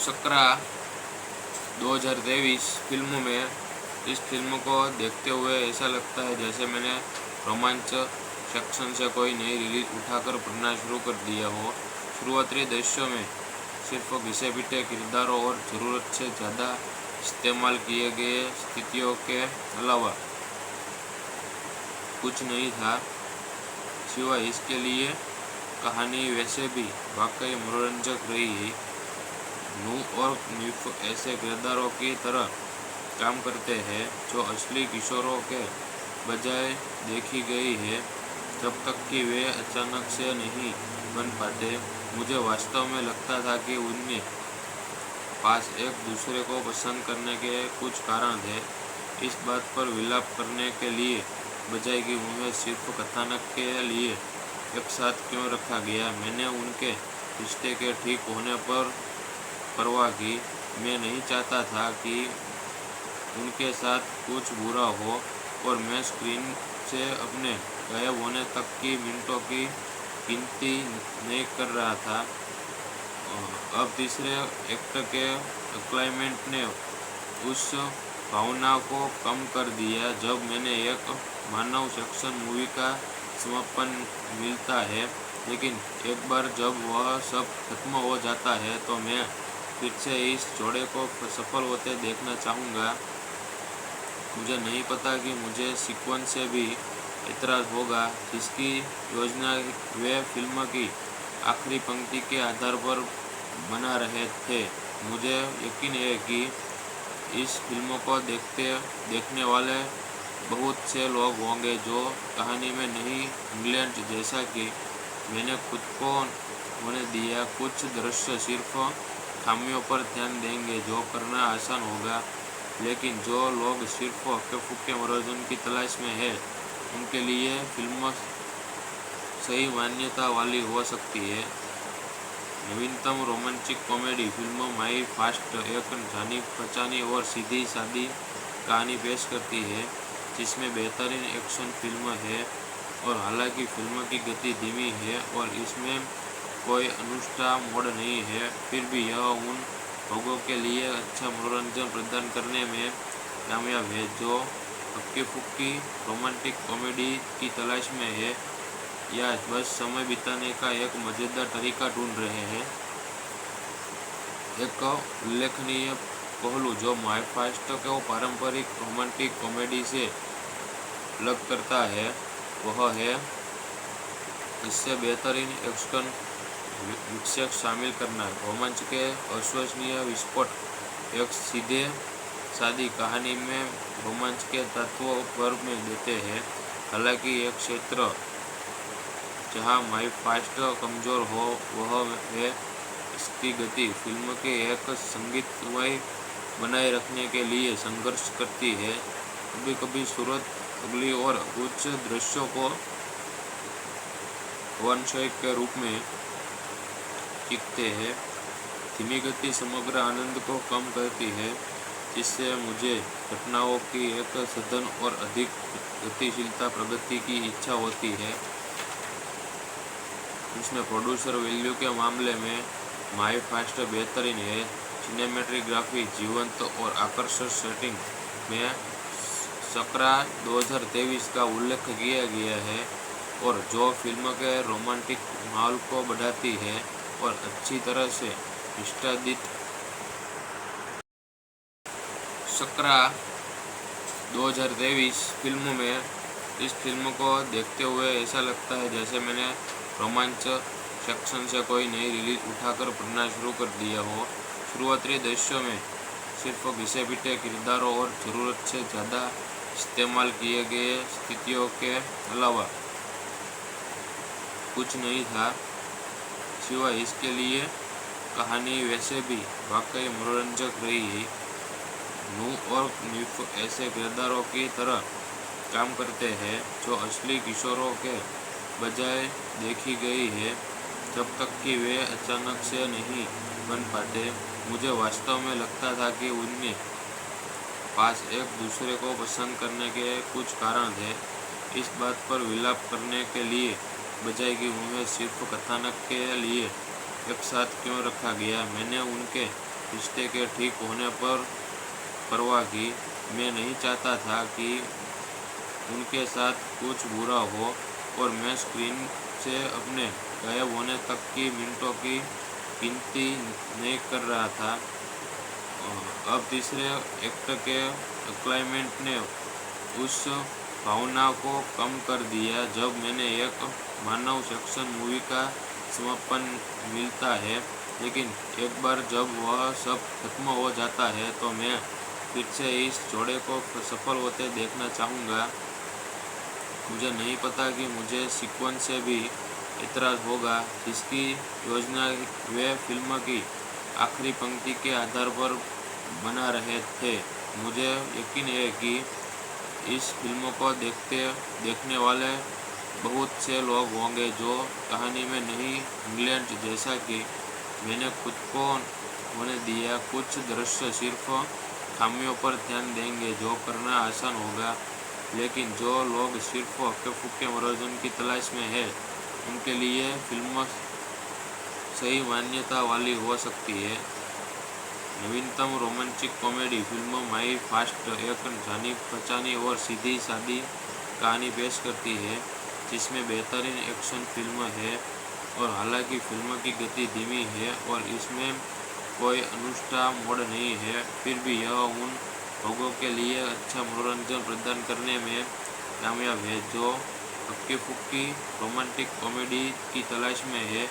Sakra 2023 film में इस film को देखते हुए ऐसा लगता है जैसे मैंने रोमांच सेक्शन से कोई नई रिलीज उठाकर पढ़ना शुरू कर दिया हो। शुरुआती दृश्यों में सिर्फ घिसे पिटे किरदारों और ज़रूरत से ज़्यादा इस्तेमाल किए गए स्थितियों के अलावा कुछ नहीं था, सिवाय इसके लिए कहानी वैसे भी वाकई मनोरंजक रही है। नू और निफ ऐसे किरदारों की तरह काम करते हैं जो असली किशोरों के बजाय देखी गई है, जब तक कि वे अचानक से नहीं बन पाते। मुझे वास्तव में लगता था कि उनके पास एक दूसरे को पसंद करने के कुछ कारण थे, इस बात पर विलाप करने के लिए बजाय कि उन्हें सिर्फ कथानक के लिए एक साथ क्यों रखा गया। मैंने उनके रिश्ते के ठीक होने पर परवाह की। मैं नहीं चाहता था कि उनके साथ कुछ बुरा हो और मैं स्क्रीन से अपने गायब होने तक की मिनटों की गिनती नहीं कर रहा था। अब तीसरे एक्ट के क्लाइमेक्स ने उस भावना को कम कर दिया। जब मैंने एक मानव सेक्शन मूवी का समापन मिलता है, लेकिन एक बार जब वह सब खत्म हो जाता है तो मैं फिर से इस जोड़े को सफल होते देखना चाहूँगा। मुझे नहीं पता कि मुझे सीक्वेंस से भी एतराज़ होगा, जिसकी योजना वे फिल्म की आखिरी पंक्ति के आधार पर बना रहे थे। मुझे यकीन है कि इस फिल्म को देखने वाले बहुत से लोग होंगे जो कहानी में नहीं, इंग्लैंड जैसा कि मैंने खुद को होने दिया। कुछ दृश्य सिर्फ खामियों पर ध्यान देंगे जो करना आसान होगा, लेकिन जो लोग सिर्फ हक्के फुक्के मनोरंजन की तलाश में है, उनके लिए फिल्म सही मान्यता वाली हो सकती है। नवीनतम रोमांटिक कॉमेडी फिल्म माई फास्ट एक जानी पहचानी और सीधी सादी कहानी पेश करती है, जिसमें बेहतरीन एक्शन फिल्म है। और हालांकि फिल्म की गति धीमी है और इसमें कोई अनुष्ठा मोड नहीं है, फिर भी यह उन लोगों के लिए अच्छा मनोरंजन प्रदान करने में कामयाब है जो हक्की फुक्की रोमांटिक कॉमेडी की तलाश में है या बस समय बिताने का एक मज़ेदार तरीका ढूंढ रहे हैं। एक उल्लेखनीय पहलू जो माई फास्ट को पारंपरिक रोमांटिक कॉमेडी से अलग करता है, वह है इससे बेहतरीन एक्शन विक्षेप शामिल करना। रोमांच के अविश्वसनीय विस्फोट एक सीधे सादी कहानी में रोमांच के तत्वों पर में देते हैं। हालांकि एक क्षेत्र जहां माई फास्ट कमज़ोर हो वह है इसकी गति। फिल्म के एक संगीतमय बनाए रखने के लिए संघर्ष करती है। कभी कभी सूरत अगली और कुछ दृश्यों को वन शॉट के रूप में दिखते हैं। धीमी गति समग्र आनंद को कम करती है, जिससे मुझे घटनाओं की एक सघन और अधिक गतिशीलता प्रगति की इच्छा होती है। उसमें प्रोड्यूसर वैल्यू के मामले में माई फास्ट बेहतरीन है। सिनेमेटोग्राफी जीवंत और आकर्षक सेटिंग में सकरा 2023 का उल्लेख किया गया है, और जो फिल्म के रोमांटिक माहौल को बढ़ाती है और अच्छी तरह से निष्पादित। सकरा 2023 फिल्म में इस फिल्म को देखते हुए ऐसा लगता है जैसे मैंने रोमांच सेक्शन से कोई नई रिलीज उठाकर पढ़ना शुरू कर दिया हो। शुरुआती दृश्यों में सिर्फ घिसे पिटे किरदारों और ज़रूरत से ज़्यादा इस्तेमाल किए गए स्थितियों के अलावा कुछ नहीं था, सिवाय इसके लिए कहानी वैसे भी वाकई मनोरंजक रही है। नू और निफ ऐसे किरदारों की तरह काम करते हैं जो असली किशोरों के बजाय देखी गई है, जब तक कि वे अचानक से नहीं बन पाते। मुझे वास्तव में लगता था कि उनके पास एक दूसरे को पसंद करने के कुछ कारण थे, इस बात पर विलाप करने के लिए बजाय कि उन्हें सिर्फ कथानक के लिए एक साथ क्यों रखा गया। मैंने उनके रिश्ते के ठीक होने पर परवाह की। मैं नहीं चाहता था कि उनके साथ कुछ बुरा हो और मैं स्क्रीन से अपने गायब होने तक की मिनटों की गिनती नहीं कर रहा था। अब तीसरे एक्ट के क्लाइमेट ने उस भावना को कम कर दिया जब मैंने एक मानव सेक्शन मूवी का समापन मिलता है, लेकिन एक बार जब वह सब खत्म हो जाता है तो मैं फिर से इस जोड़े को सफल होते देखना चाहूँगा। मुझे नहीं पता कि मुझे सीक्वेंस से भी इतराज़ होगा जिसकी योजना वे फिल्म की आखिरी पंक्ति के आधार पर बना रहे थे। मुझे यकीन है कि इस फिल्म को देखने वाले बहुत से लोग होंगे जो कहानी में नहीं इंग्लैंड जैसा कि मैंने खुद को होने दिया। कुछ दृश्य सिर्फ खामियों पर ध्यान देंगे जो करना आसान होगा, लेकिन जो लोग सिर्फ हक्के फुक्के मनोरंजन की तलाश में है उनके लिए फिल्म सही मान्यता वाली हो सकती है। नवीनतम रोमांटिक कॉमेडी फिल्म माई फास्ट एक जानी पहचानी और सीधी सादी कहानी पेश करती है जिसमें बेहतरीन एक्शन फिल्म है। और हालांकि फिल्म की गति धीमी है और इसमें कोई अनुष्ठा मोड नहीं है, फिर भी यह उन लोगों के लिए अच्छा मनोरंजन प्रदान करने में कामयाब है जो हक्की फुक्की रोमांटिक कॉमेडी की तलाश में है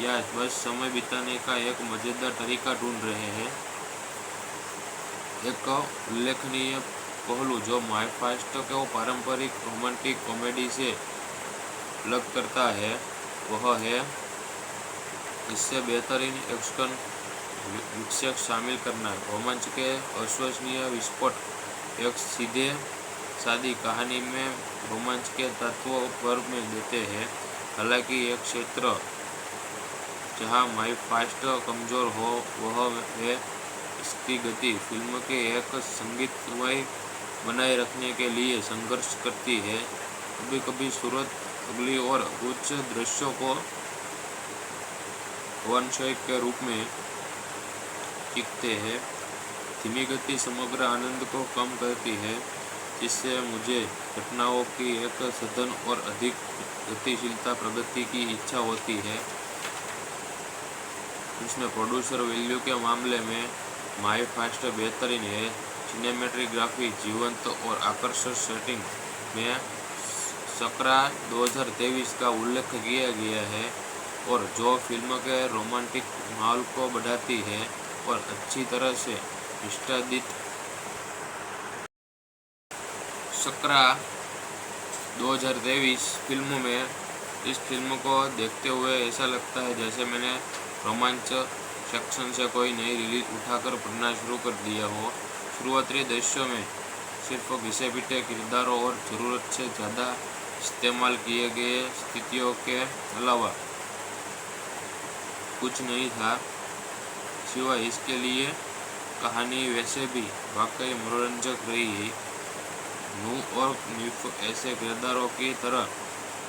या बस समय बिताने का एक मज़ेदार तरीका ढूंढ रहे हैं। एक उल्लेखनीय पहलू जो माई फास्ट को पारंपरिक रोमांटिक कॉमेडी से अलग करता है वह है इससे बेहतरीन एक्शन विक्षेप शामिल करना। रोमांच के अविश्वसनीय विस्फोट एक सीधे सादी कहानी में रोमांच के तत्वों पर में देते हैं। हालांकि एक क्षेत्र जहां माई फास्ट कमज़ोर हो वह है इसकी गति। फिल्म के एक संगीतमय बनाए रखने के लिए संघर्ष करती है। कभी कभी सूरत अगली और कुछ दृश्यों को वन-शॉट के रूप में दिखते हैं। धीमी गति समग्र आनंद को कम करती है जिससे मुझे घटनाओं की एक सघन और अधिक गतिशीलता प्रगति की इच्छा होती है। उसमें प्रोड्यूसर वैल्यू के मामले में माई फास्ट बेहतरीन है। सिनेमेटोग्राफी जीवंत और आकर्षक सेटिंग में सकरा 2023 का उल्लेख किया गया है और जो फिल्म के रोमांटिक माहौल को बढ़ाती है और अच्छी तरह से निष्पादित। सकरा 2023 फिल्म में इस फिल्म को देखते हुए ऐसा लगता है जैसे मैंने रोमांच सेक्शन से कोई नई रिलीज उठाकर पढ़ना शुरू कर दिया हो। शुरुआती दृश्यों में सिर्फ घिसे पिटे किरदारों और ज़रूरत से ज़्यादा इस्तेमाल किए गए स्थितियों के अलावा कुछ नहीं था। सिवाय इसके लिए कहानी वैसे भी वाकई मनोरंजक रही। नू और निफ ऐसे किरदारों की तरह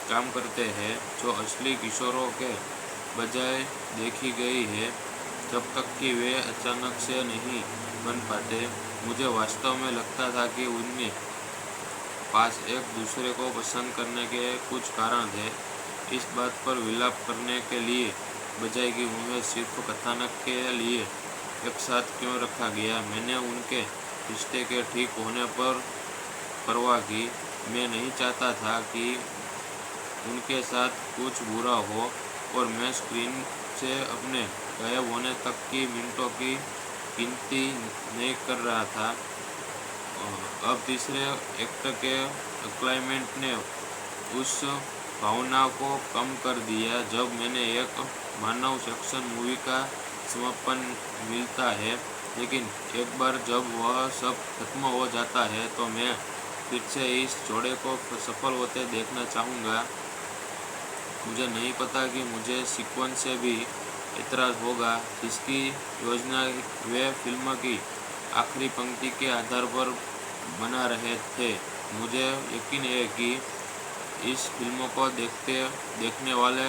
काम करते हैं जो असली किशोरों के बजाय देखी गई है जब तक कि वे अचानक से नहीं बन पाते। मुझे वास्तव में लगता था कि उनके पास एक दूसरे को पसंद करने के कुछ कारण थे, इस बात पर विलाप करने के लिए बजाय कि उन्हें सिर्फ कथानक के लिए एक साथ क्यों रखा गया। मैंने उनके रिश्ते के ठीक होने पर परवाह की। मैं नहीं चाहता था कि उनके साथ कुछ बुरा हो और मैं स्क्रीन से अपने गायब होने तक की मिनटों की गिनती नहीं कर रहा था। अब तीसरे एक्ट के क्लाइमेट ने उस भावना को कम कर दिया जब मैंने एक मानव सेक्शन मूवी का समापन मिलता है, लेकिन एक बार जब वह सब खत्म हो जाता है तो मैं फिर से इस जोड़े को सफल होते देखना चाहूँगा। मुझे नहीं पता कि मुझे सीक्वेंस से भी इतराज़ होगा जिसकी योजना वे फिल्म की आखिरी पंक्ति के आधार पर बना रहे थे। मुझे यकीन है कि इस फिल्म को देखने वाले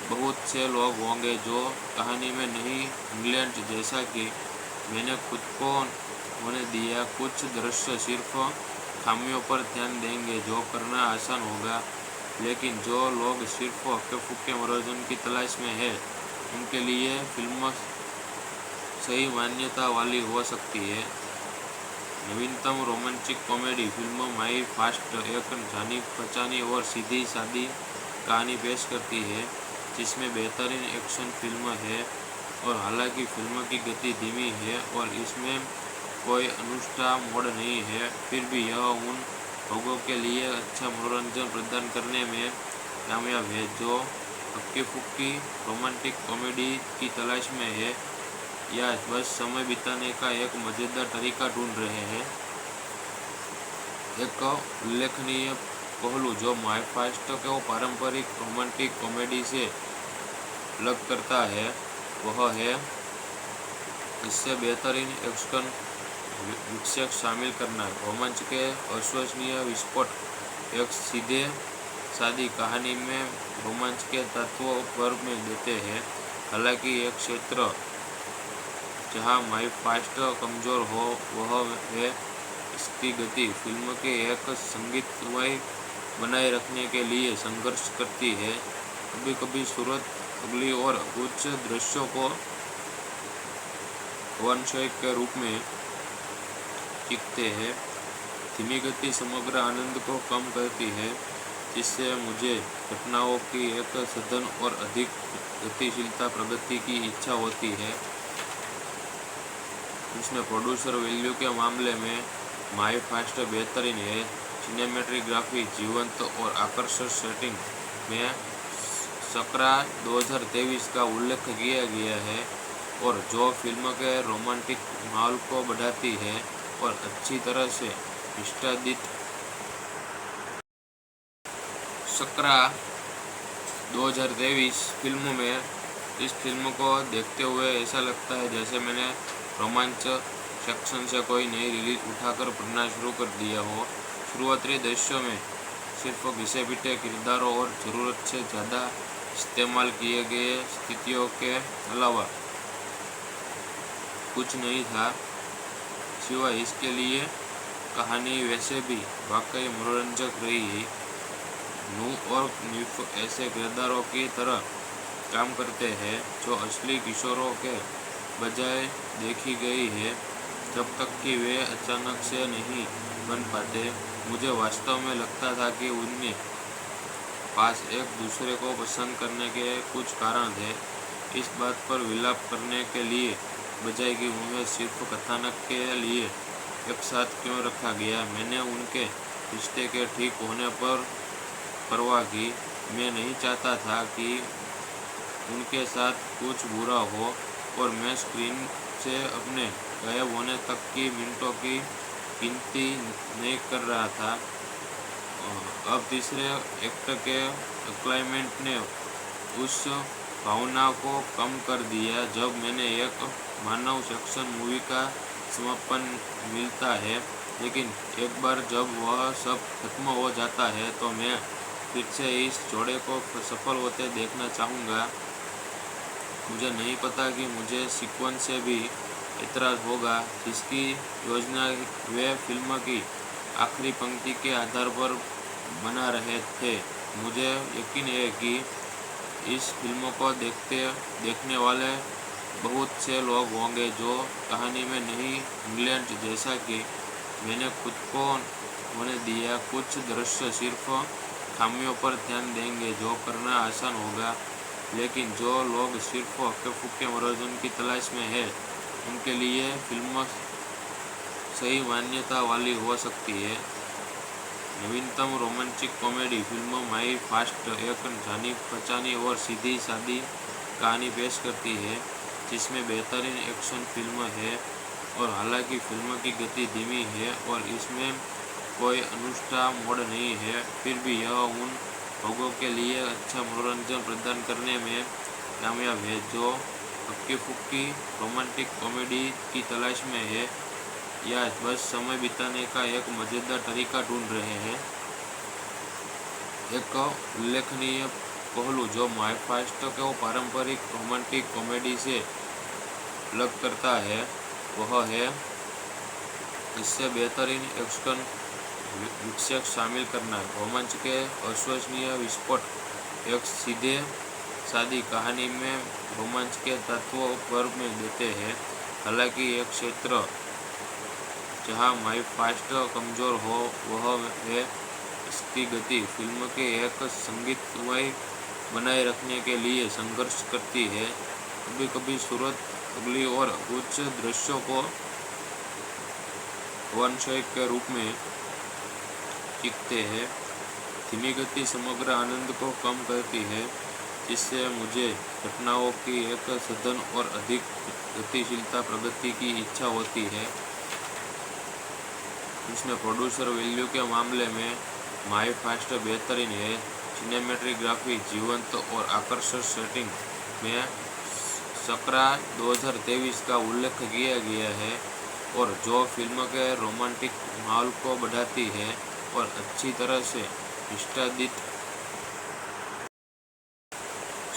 बहुत से लोग होंगे जो कहानी में नहीं इंग्लैंड जैसा कि मैंने खुद को होने दिया। कुछ दृश्य सिर्फ खामियों पर ध्यान देंगे जो करना आसान होगा, लेकिन जो लोग सिर्फ हक्के फुक्के मनोरंजन की तलाश में है उनके लिए फिल्म सही मान्यता वाली हो सकती है। नवीनतम रोमांटिक कॉमेडी फिल्म माई फास्ट एक जानी पहचानी और सीधी सादी कहानी पेश करती है जिसमें बेहतरीन एक्शन फिल्म है। और हालांकि फिल्म की गति धीमी है और इसमें कोई अनुष्ठा मोड नहीं है, फिर भी यह उन लोगों के लिए अच्छा मनोरंजन प्रदान करने में कामयाब है जो हक्की फुक्की रोमांटिक कॉमेडी की तलाश में है या बस समय बिताने का एक मज़ेदार तरीका ढूंढ रहे हैं। एक उल्लेखनीय पहलू जो माई फास्ट को पारंपरिक रोमांटिक कॉमेडी से अलग करता है वह है इससे बेहतरीन एक्शन विक्षेप शामिल करना। रोमांच के अविश्वसनीय विस्फोट एक सीधे सादी कहानी में रोमांच के तत्वों पर में देते हैं। हालांकि एक क्षेत्र जहां माई फास्ट कमज़ोर हो वह है इसकी गति। फिल्म के एक संगीतमय बनाए रखने के लिए संघर्ष करती है। कभी कभी सूरत अगली और उच्च दृश्यों को वनशय के रूप में दिखते हैं। धीमी गति समग्र आनंद को कम करती है जिससे मुझे घटनाओं की एक सघन और अधिक गतिशीलता प्रगति की इच्छा होती है। उसमें प्रोड्यूसर वैल्यू के मामले में माई फास्ट बेहतरीन है। सिनेमेटोग्राफी जीवंत और आकर्षक सेटिंग में सकरा 2023 का उल्लेख किया गया है और जो फिल्म के रोमांटिक माहौल को बढ़ाती है और अच्छी तरह से निष्पादित। सकरा 2023 फिल्म में इस फिल्म को देखते हुए ऐसा लगता है जैसे मैंने रोमांच सेक्शन से कोई नई रिलीज उठाकर पढ़ना शुरू कर दिया हो। शुरुआती दृश्यों में सिर्फ घिसे पिटे किरदारों और ज़रूरत से ज़्यादा इस्तेमाल किए गए स्थितियों के अलावा कुछ नहीं था, सिवाय इसके लिए कहानी वैसे भी वाकई मनोरंजक रही। नू और नीफ ऐसे किरदारों की तरह काम करते हैं जो असली किशोरों के बजाय देखी गई है जब तक कि वे अचानक से नहीं बन पाते। मुझे वास्तव में लगता था कि उनके पास एक दूसरे को पसंद करने के कुछ कारण थे, इस बात पर विलाप करने के लिए बजाय कि उन्हें सिर्फ कथानक के लिए एक साथ क्यों रखा गया। मैंने उनके रिश्ते के ठीक होने पर परवाह की। मैं नहीं चाहता था कि उनके साथ कुछ बुरा हो और मैं स्क्रीन से अपने गायब होने तक की मिनटों की गिनती नहीं कर रहा था। अब तीसरे एक्ट के क्लाइमेक्स ने उस भावना को कम कर दिया जब मैंने एक मानव सेक्शन मूवी का समापन मिलता है, लेकिन एक बार जब वह सब खत्म हो जाता है तो मैं फिर से इस जोड़े को सफल होते देखना चाहूँगा। मुझे नहीं पता कि मुझे सीक्वेंस से भी एतराज़ होगा जिसकी योजना वे फिल्म की आखिरी पंक्ति के आधार पर बना रहे थे। मुझे यकीन है कि इस फिल्म को देखने वाले बहुत से लोग होंगे जो कहानी में नहीं इंग्लैंड जैसा कि मैंने खुद को होने दिया। कुछ दृश्य सिर्फ खामियों पर ध्यान देंगे जो करना आसान होगा, लेकिन जो लोग सिर्फ हक्के फुक्के मनोरंजन की तलाश में है उनके लिए फिल्म सही मान्यता वाली हो सकती है। नवीनतम रोमांटिक कॉमेडी फिल्म माई फास्ट एक जानी पहचानी और सीधी सादी कहानी पेश करती है जिसमें बेहतरीन एक्शन फिल्म है। और हालांकि फिल्म की गति धीमी है और इसमें कोई अनुष्ठा मोड नहीं है, फिर भी यह उन लोगों के लिए अच्छा मनोरंजन प्रदान करने में कामयाब है जो हक्की फुक्की रोमांटिक कॉमेडी की तलाश में है या बस समय बिताने का एक मज़ेदार तरीका ढूंढ रहे हैं। एक उल्लेखनीय पहलू जो माई फास्ट को पारंपरिक रोमांटिक कॉमेडी से अलग करता है वह है इससे बेहतरीन एक्शन विक्षेप शामिल करना। रोमांच के अविश्वसनीय विस्फोट एक सीधे सादी कहानी में रोमांच के तत्वों पर में देते हैं। हालांकि एक क्षेत्र जहां माई फास्ट कमजोर हो वह है इसकी गति। फिल्म के एक संगीतमय बनाए रखने के लिए संघर्ष करती है। कभी कभी सूरत अगली और कुछ दृश्यों को वन शॉट के रूप में खींचते हैं। धीमी गति समग्र आनंद को कम करती है जिससे मुझे घटनाओं की एक सघन और अधिक गतिशीलता प्रगति की इच्छा होती है। इसमें प्रोड्यूसर वैल्यू के मामले में माई फास्ट बेहतरीन है। सिनेमेटोग्राफी जीवंत और आकर्षक सेटिंग में सकरा 2023 का उल्लेख किया गया है और जो फिल्म के रोमांटिक माहौल को बढ़ाती है और अच्छी तरह से निष्पादित।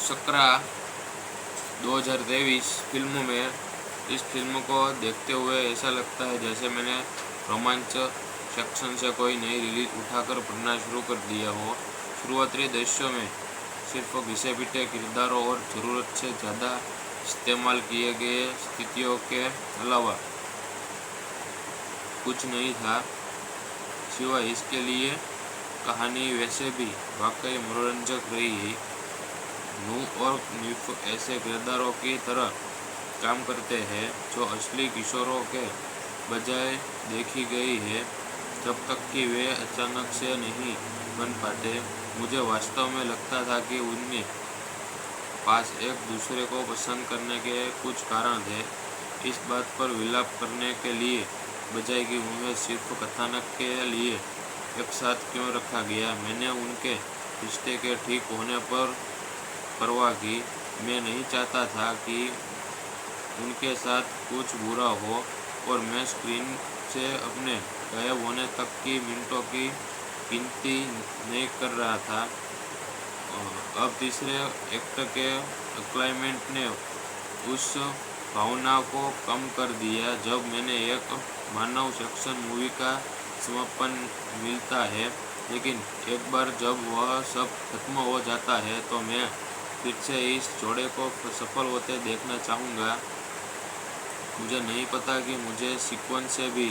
सकरा 2023 फिल्म में इस फिल्म को देखते हुए ऐसा लगता है जैसे मैंने रोमांच सेक्शन से कोई नई रिलीज उठाकर पढ़ना शुरू कर दिया हो। शुरुआती दृश्यों में सिर्फ घिसे पिटे किरदारों और ज़रूरत से ज़्यादा इस्तेमाल किए गए स्थितियों के अलावा कुछ नहीं था। सिवाय इसके लिए कहानी वैसे भी वाकई मनोरंजक रही है। नू और निफ ऐसे किरदारों की तरह काम करते हैं जो असली किशोरों के बजाय देखी गई है जब तक कि वे अचानक से नहीं बन पाते। मुझे वास्तव में लगता था कि उनके पास एक दूसरे को पसंद करने के कुछ कारण थे, इस बात पर विलाप करने के लिए बजाय कि उन्हें सिर्फ कथानक के लिए एक साथ क्यों रखा गया। मैंने उनके रिश्ते के ठीक होने पर परवाह की। मैं नहीं चाहता था कि उनके साथ कुछ बुरा हो और मैं स्क्रीन से अपने गायब होने तक की मिनटों की गिनती नहीं कर रहा था। अब तीसरे एक्ट के एक्लाइमेंट ने उस भावना को कम कर दिया जब मैंने एक मानव सेक्शन मूवी का समापन मिलता है, लेकिन एक बार जब वह सब खत्म हो जाता है तो मैं फिर से इस जोड़े को सफल होते देखना चाहूँगा। मुझे नहीं पता कि मुझे सीक्वेंस से भी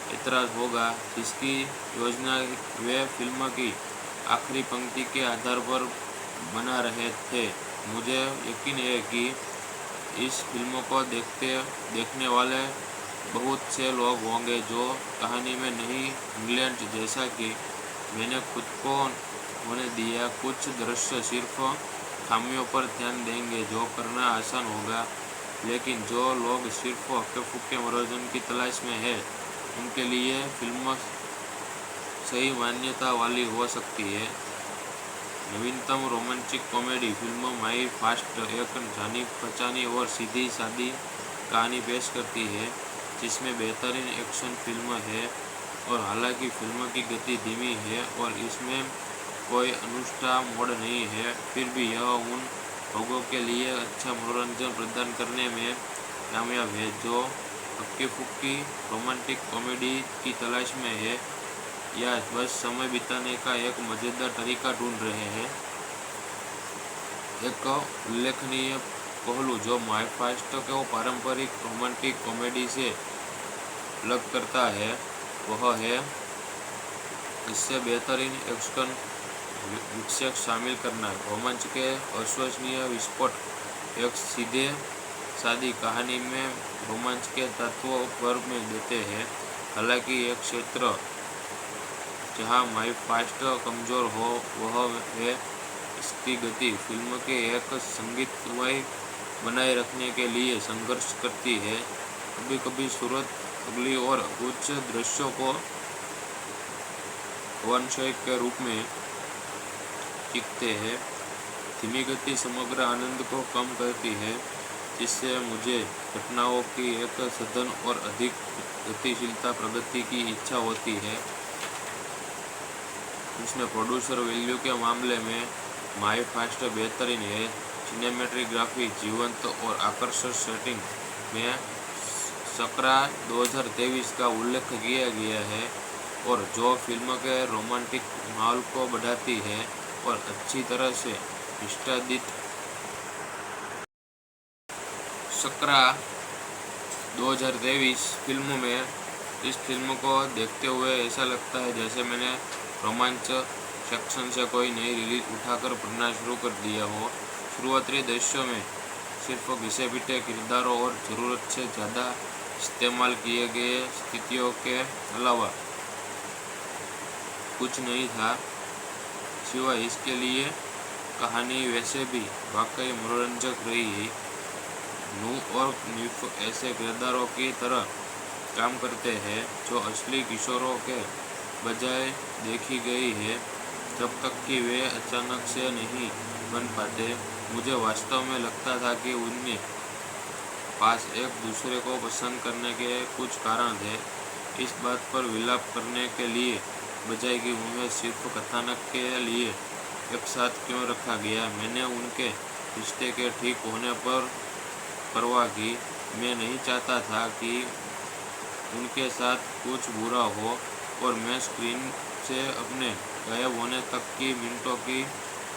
एतराज़ होगा जिसकी योजना वे फिल्म की आखिरी पंक्ति के आधार पर बना रहे थे। मुझे यकीन है कि इस फिल्म को देखने वाले बहुत से लोग होंगे जो कहानी में नहीं इंग्लैंड जैसा कि मैंने खुद को होने दिया। कुछ दृश्य सिर्फ खामियों पर ध्यान देंगे जो करना आसान होगा, लेकिन जो लोग सिर्फ हक्के फुक्के मनोरंजन की तलाश में है उनके लिए फिल्म सही मान्यता वाली हो सकती है। नवीनतम रोमांटिक कॉमेडी फिल्म माई फास्ट एक जानी पहचानी और सीधी सादी कहानी पेश करती है जिसमें बेहतरीन एक्शन फिल्म है। और हालांकि फिल्म की गति धीमी है और इसमें कोई अनुष्ठा मोड नहीं है, फिर भी यह उन लोगों के लिए अच्छा मनोरंजन प्रदान करने में कामयाब है जो हक्की फुक्की रोमांटिक कॉमेडी की तलाश में है या बस समय बिताने का एक मज़ेदार तरीका ढूंढ रहे हैं। एक उल्लेखनीय पहलू जो माई फास्ट को पारंपरिक रोमांटिक कॉमेडी से अलग करता है वह है इससे बेहतरीन एक्शन विक्षेप शामिल करना। रोमांच के अविश्वसनीय विस्फोट एक सीधे सादी कहानी में रोमांच के तत्वों पर में देते हैं। हालांकि एक क्षेत्र जहां माई फास्ट कमजोर हो वह है इसकी गति। फिल्म के एक संगीतमय बनाए रखने के लिए संघर्ष करती है। कभी कभी सूरत अगली और कुछ दृश्यों को वन शॉट के रूप में खींचते हैं। धीमी गति समग्र आनंद को कम करती है जिससे मुझे घटनाओं की एक सघन और अधिक गतिशीलता प्रगति की इच्छा होती है। इसमें प्रोड्यूसर वैल्यू के मामले में माई फास्ट बेहतरीन है। सिनेमेटोग्राफी जीवंत और आकर्षक सेटिंग में सकरा 2023 का उल्लेख किया गया है और जो फिल्म के रोमांटिक माहौल को बढ़ाती है और अच्छी तरह से निष्पादित। सकरा 2023 फिल्म में इस फिल्म को देखते हुए ऐसा लगता है जैसे मैंने रोमांच सेक्शन से कोई नई रिलीज उठाकर पढ़ना शुरू कर दिया हो। शुरुआती दृश्यों में सिर्फ घिसे पिटे किरदारों और ज़रूरत से ज़्यादा इस्तेमाल किए गए स्थितियों के अलावा कुछ नहीं था, सिवाय इसके लिए कहानी वैसे भी वाकई मनोरंजक रही। नू और निफ ऐसे किरदारों की तरह काम करते हैं जो असली किशोरों के बजाय देखी गई है जब तक कि वे अचानक से नहीं बन पाते। मुझे वास्तव में लगता था कि उनके पास एक दूसरे को पसंद करने के कुछ कारण थे, इस बात पर विलाप करने के लिए बजाय कि उन्हें सिर्फ कथानक के लिए एक साथ क्यों रखा गया। मैंने उनके रिश्ते के ठीक होने पर परवाह की। मैं नहीं चाहता था कि उनके साथ कुछ बुरा हो और मैं स्क्रीन से अपने गायब होने तक की मिनटों की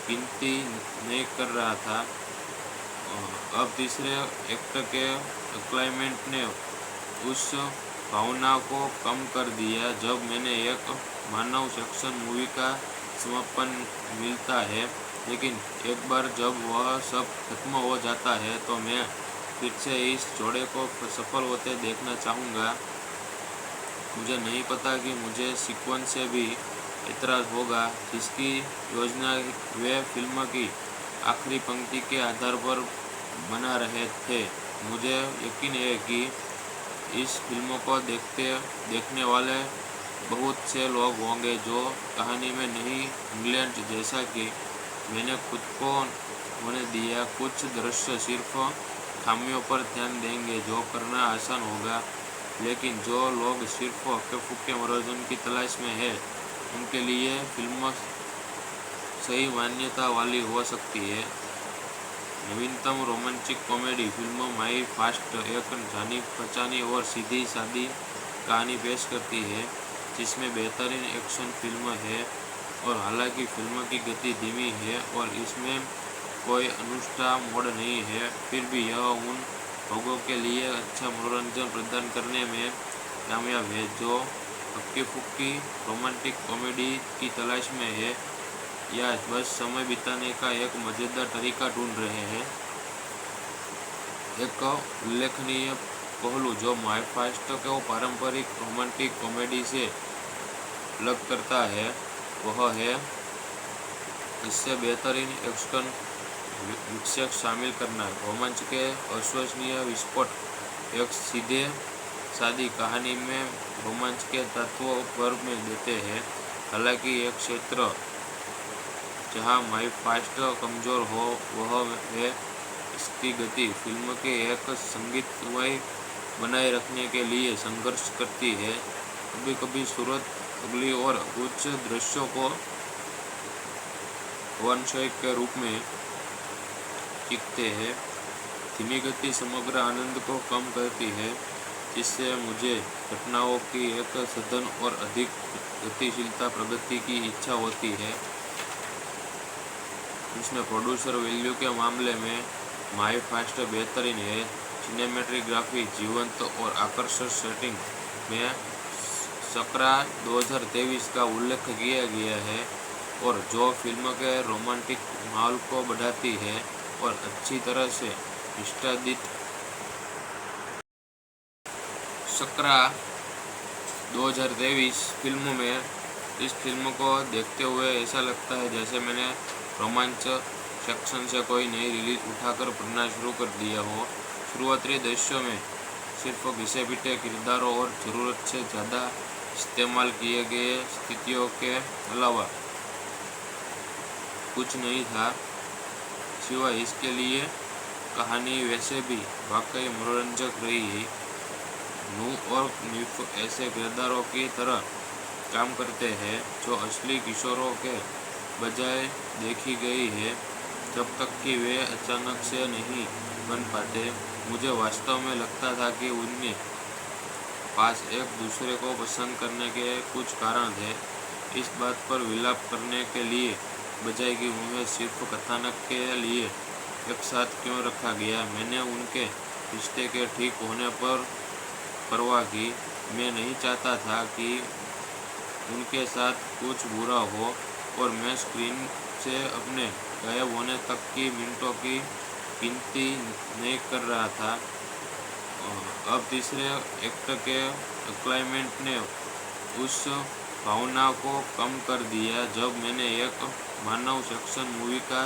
गिनती नहीं कर रहा था। अब तीसरे एक्ट के क्लाइमेट ने उस भावना को कम कर दिया जब मैंने एक मानव सेक्शन मूवी का समापन मिलता है, लेकिन एक बार जब वह सब खत्म हो जाता है तो मैं फिर से इस जोड़े को सफल होते देखना चाहूँगा। मुझे नहीं पता कि मुझे सीक्वेंस से भी एतराज़ होगा जिसकी योजना वे फिल्म की आखिरी पंक्ति के आधार पर बना रहे थे। मुझे यकीन है कि इस फिल्म को देखने वाले बहुत से लोग होंगे जो कहानी में नहीं इंग्लैंड जैसा कि मैंने खुद को होने दिया। कुछ दृश्य सिर्फ खामियों पर ध्यान देंगे जो करना आसान होगा, लेकिन जो लोग सिर्फ हक्के फुक्के मनोरंजन की तलाश में है उनके लिए फिल्म सही मान्यता वाली हो सकती है। नवीनतम रोमांटिक कॉमेडी फिल्म माई फास्ट एक जानी पहचानी और सीधी सादी कहानी पेश करती है जिसमें बेहतरीन एक्शन फिल्म है और हालांकि फिल्म की गति धीमी है और इसमें कोई अनुष्ठा मोड नहीं है, फिर भी यह उन लोगों के लिए अच्छा मनोरंजन प्रदान करने में कामयाब है जो हक्की फुक्की रोमांटिक कॉमेडी की तलाश में है या बस समय बिताने का एक मज़ेदार तरीका ढूंढ रहे हैं। एक उल्लेखनीय पहलू जो माई फास्ट को पारंपरिक रोमांटिक कॉमेडी से अलग करता है वह है इससे बेहतरीन एक्शन विक्षेप शामिल करना। रोमांच के अविश्वसनीय विस्फोट एक सीधे सादी कहानी में रोमांच के तत्वों पर में देते हैं। हालांकि एक क्षेत्र जहां माई फास्ट कमज़ोर हो वह है इसकी गति। फिल्म के एक संगीतमय बनाए रखने के लिए संघर्ष करती है, कभी कभी सूरत अगली और कुछ दृश्यों को वन शॉट के रूप में दिखते हैं। धीमी गति समग्र आनंद को कम करती है जिससे मुझे घटनाओं की एक सघन और अधिक गतिशीलता प्रगति की इच्छा होती है। इसमें प्रोड्यूसर वैल्यू के मामले में माई फास्ट बेहतरीन है। सिनेमेटोग्राफी जीवंत और आकर्षक सेटिंग में सकरा 2023 का उल्लेख किया गया है और जो फिल्म के रोमांटिक माहौल को बढ़ाती है और अच्छी तरह से निष्पादित। सकरा 2023 फिल्म में इस फिल्म को देखते हुए ऐसा लगता है जैसे मैंने रोमांच सेक्शन से कोई नई रिलीज उठाकर पढ़ना शुरू कर दिया हो। शुरुआती दृश्यों में सिर्फ घिसे पिटे किरदारों और ज़रूरत से ज़्यादा इस्तेमाल किए गए स्थितियों के अलावा कुछ नहीं था, सिवाय इसके लिए कहानी वैसे भी वाकई मनोरंजक रही। नू और निफ ऐसे किरदारों की तरह काम करते हैं जो असली किशोरों के बजाय देखी गई है जब तक कि वे अचानक से नहीं बन पाते। मुझे वास्तव में लगता था कि उनके पास एक दूसरे को पसंद करने के कुछ कारण थे, इस बात पर विलाप करने के लिए बजाय कि उन्हें सिर्फ कथानक के लिए एक साथ क्यों रखा गया। मैंने उनके रिश्ते के ठीक होने पर परवाह की। मैं नहीं चाहता था कि उनके साथ कुछ बुरा हो और मैं स्क्रीन से अपने गायब होने तक की मिनटों की गिनती नहीं कर रहा था। अब तीसरे एक्ट के क्लाइमेट ने उस भावना को कम कर दिया जब मैंने एक मानव सेक्शन मूवी का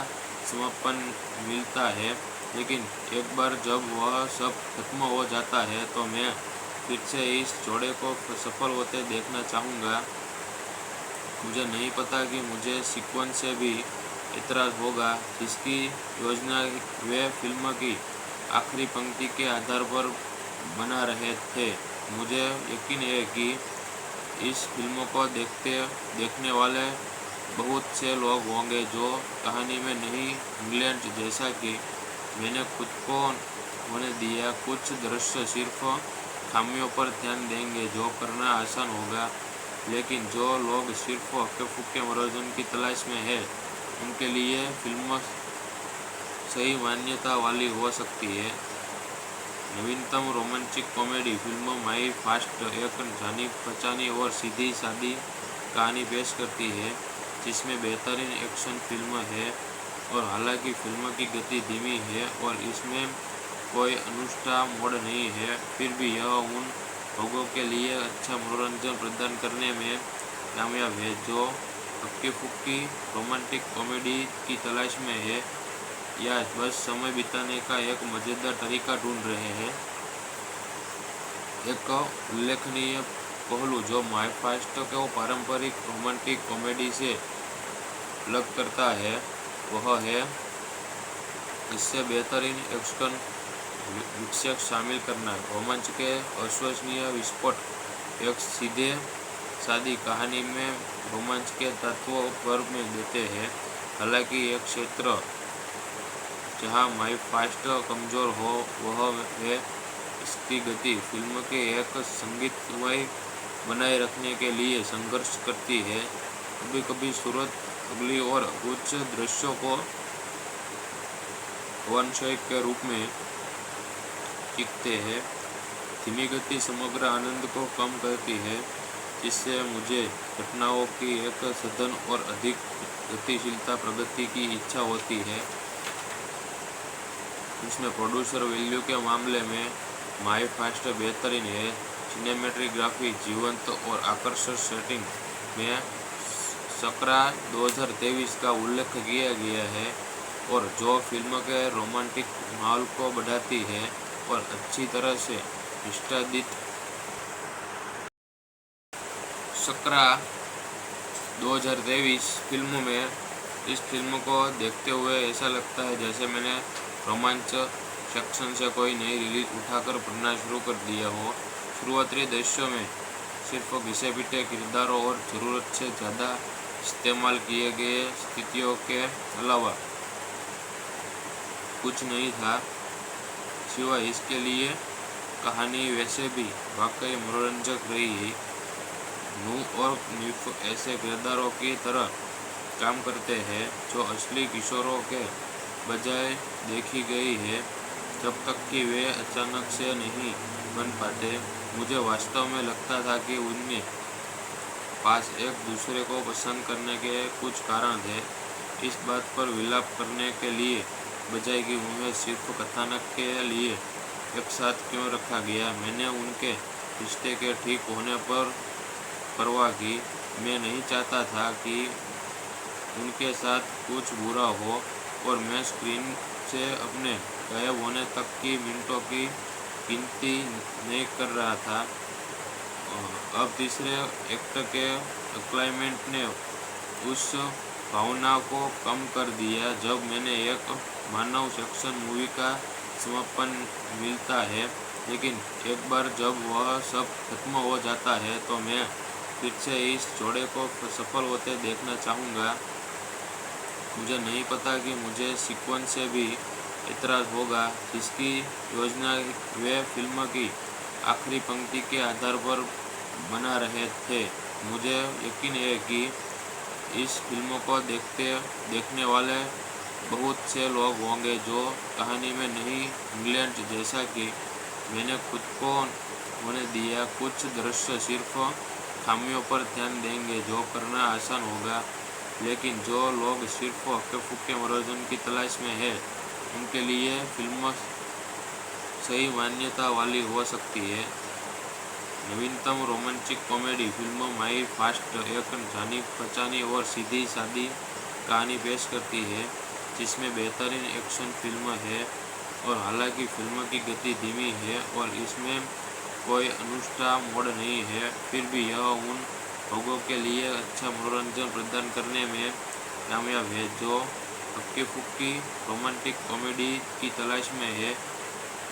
समापन मिलता है, लेकिन एक बार जब वह सब खत्म हो जाता है तो मैं फिर से इस जोड़े को सफल होते देखना चाहूँगा। मुझे नहीं पता कि मुझे सीक्वेंस से भी इतराज़ होगा जिसकी योजना वे फिल्म की आखिरी पंक्ति के आधार पर बना रहे थे। मुझे यकीन है कि इस फिल्म को देखने वाले बहुत से लोग होंगे जो कहानी में नहीं इंग्लैंड जैसा कि मैंने खुद को होने दिया। कुछ दृश्य सिर्फ खामियों पर ध्यान देंगे जो करना आसान होगा, लेकिन जो लोग सिर्फ हक्के फुक्के मनोरंजन की तलाश में है उनके लिए फिल्म सही मान्यता वाली हो सकती है। नवीनतम रोमांटिक कॉमेडी फिल्म माई फास्ट एक जानी पहचानी और सीधी सादी कहानी पेश करती है जिसमें बेहतरीन एक्शन फिल्म है। और हालांकि फिल्म की गति धीमी है और इसमें कोई अनुष्ठा मोड नहीं है, फिर भी यह उन लोगों के लिए अच्छा मनोरंजन प्रदान करने में कामयाब है जो हक्की फुक्की रोमांटिक कॉमेडी की तलाश में है या बस समय बिताने का एक मज़ेदार तरीका ढूंढ रहे हैं। एक उल्लेखनीय पहलू जो माई फास्ट को पारंपरिक रोमांटिक कॉमेडी से अलग करता है वह है इससे बेहतरीन एक्शन विक्षेप शामिल करना। रोमांच के अविश्वसनीय विस्फोट एक सीधे सादी कहानी में रोमांच के तत्वों पर में देते हैं। हालांकि एक क्षेत्र जहां माई फास्ट कमज़ोर हो वह है इसकी गति। फिल्म के एक संगीतमय बनाए रखने के लिए संघर्ष करती है। कभी कभी सूरत अगली और कुछ दृश्यों को वन-शॉट के रूप में दिखते हैं। धीमी गति समग्र आनंद को कम करती है जिससे मुझे घटनाओं की एक सघन और अधिक गतिशीलता प्रगति की इच्छा होती है। इसमें प्रोड्यूसर वैल्यू के मामले में माई फास्ट बेहतरीन है। सिनेमेटोग्राफी जीवंत और आकर्षक सेटिंग में सकरा 2023 का उल्लेख किया गया है और जो फिल्म के रोमांटिक माहौल को बढ़ाती है और अच्छी तरह से निष्पादित। सकरा 2023 फिल्म में इस फिल्म को देखते हुए ऐसा लगता है जैसे मैंने रोमांच सेक्शन से कोई नई रिलीज उठाकर पढ़ना शुरू कर दिया हो। शुरुआती दृश्यों में सिर्फ घिसे पिटे किरदारों और ज़रूरत से ज़्यादा इस्तेमाल किए गए स्थितियों के अलावा कुछ नहीं था। सिवाय इसके लिए कहानी वैसे भी वाकई मनोरंजक रही। नू और निफ ऐसे किरदारों की तरह काम करते हैं जो असली किशोरों के बजाय देखी गई है जब तक कि वे अचानक से नहीं बन पाते। मुझे वास्तव में लगता था कि उनके पास एक दूसरे को पसंद करने के कुछ कारण थे, इस बात पर विलाप करने के लिए बजाय कि उन्हें सिर्फ कथानक के लिए एक साथ क्यों रखा गया। मैंने उनके रिश्ते के ठीक होने पर परवाह की। मैं नहीं चाहता था कि उनके साथ कुछ बुरा हो और मैं स्क्रीन से अपने गायब होने तक की मिनटों की गिनती नहीं कर रहा था। अब तीसरे एक्ट के क्लाइमेट ने उस भावना को कम कर दिया जब मैंने एक मानव सेक्शन मूवी का समापन मिलता है, लेकिन एक बार जब वह सब खत्म हो जाता है तो मैं फिर से इस जोड़े को सफल होते देखना चाहूँगा। मुझे नहीं पता कि मुझे सीक्वेंस से भी एतराज़ होगा, जिसकी योजना वे फिल्म की आखिरी पंक्ति के आधार पर बना रहे थे। मुझे यकीन है कि इस फिल्म को देखने वाले बहुत से लोग होंगे जो कहानी में नहीं, इंग्लैंड जैसा कि मैंने खुद को होने दिया। कुछ दृश्य सिर्फ खामियों पर ध्यान देंगे, जो करना आसान होगा, लेकिन जो लोग सिर्फ हक्के-फुक्के मनोरंजन की तलाश में हैं, उनके लिए फिल्म सही मान्यता वाली हो सकती है। नवीनतम रोमांटिक कॉमेडी फिल्म माई फास्ट एक जानी-पहचानी और सीधी-सादी कहानी पेश करती है, जिसमें बेहतरीन एक्शन फिल्म है। और हालांकि फिल्म की गति धीमी है और इसमें कोई अनुष्ठा मोड नहीं है, फिर भी यह उन लोगों के लिए अच्छा मनोरंजन प्रदान करने में कामयाब है जो हक्की-फुक्की रोमांटिक कॉमेडी की तलाश में है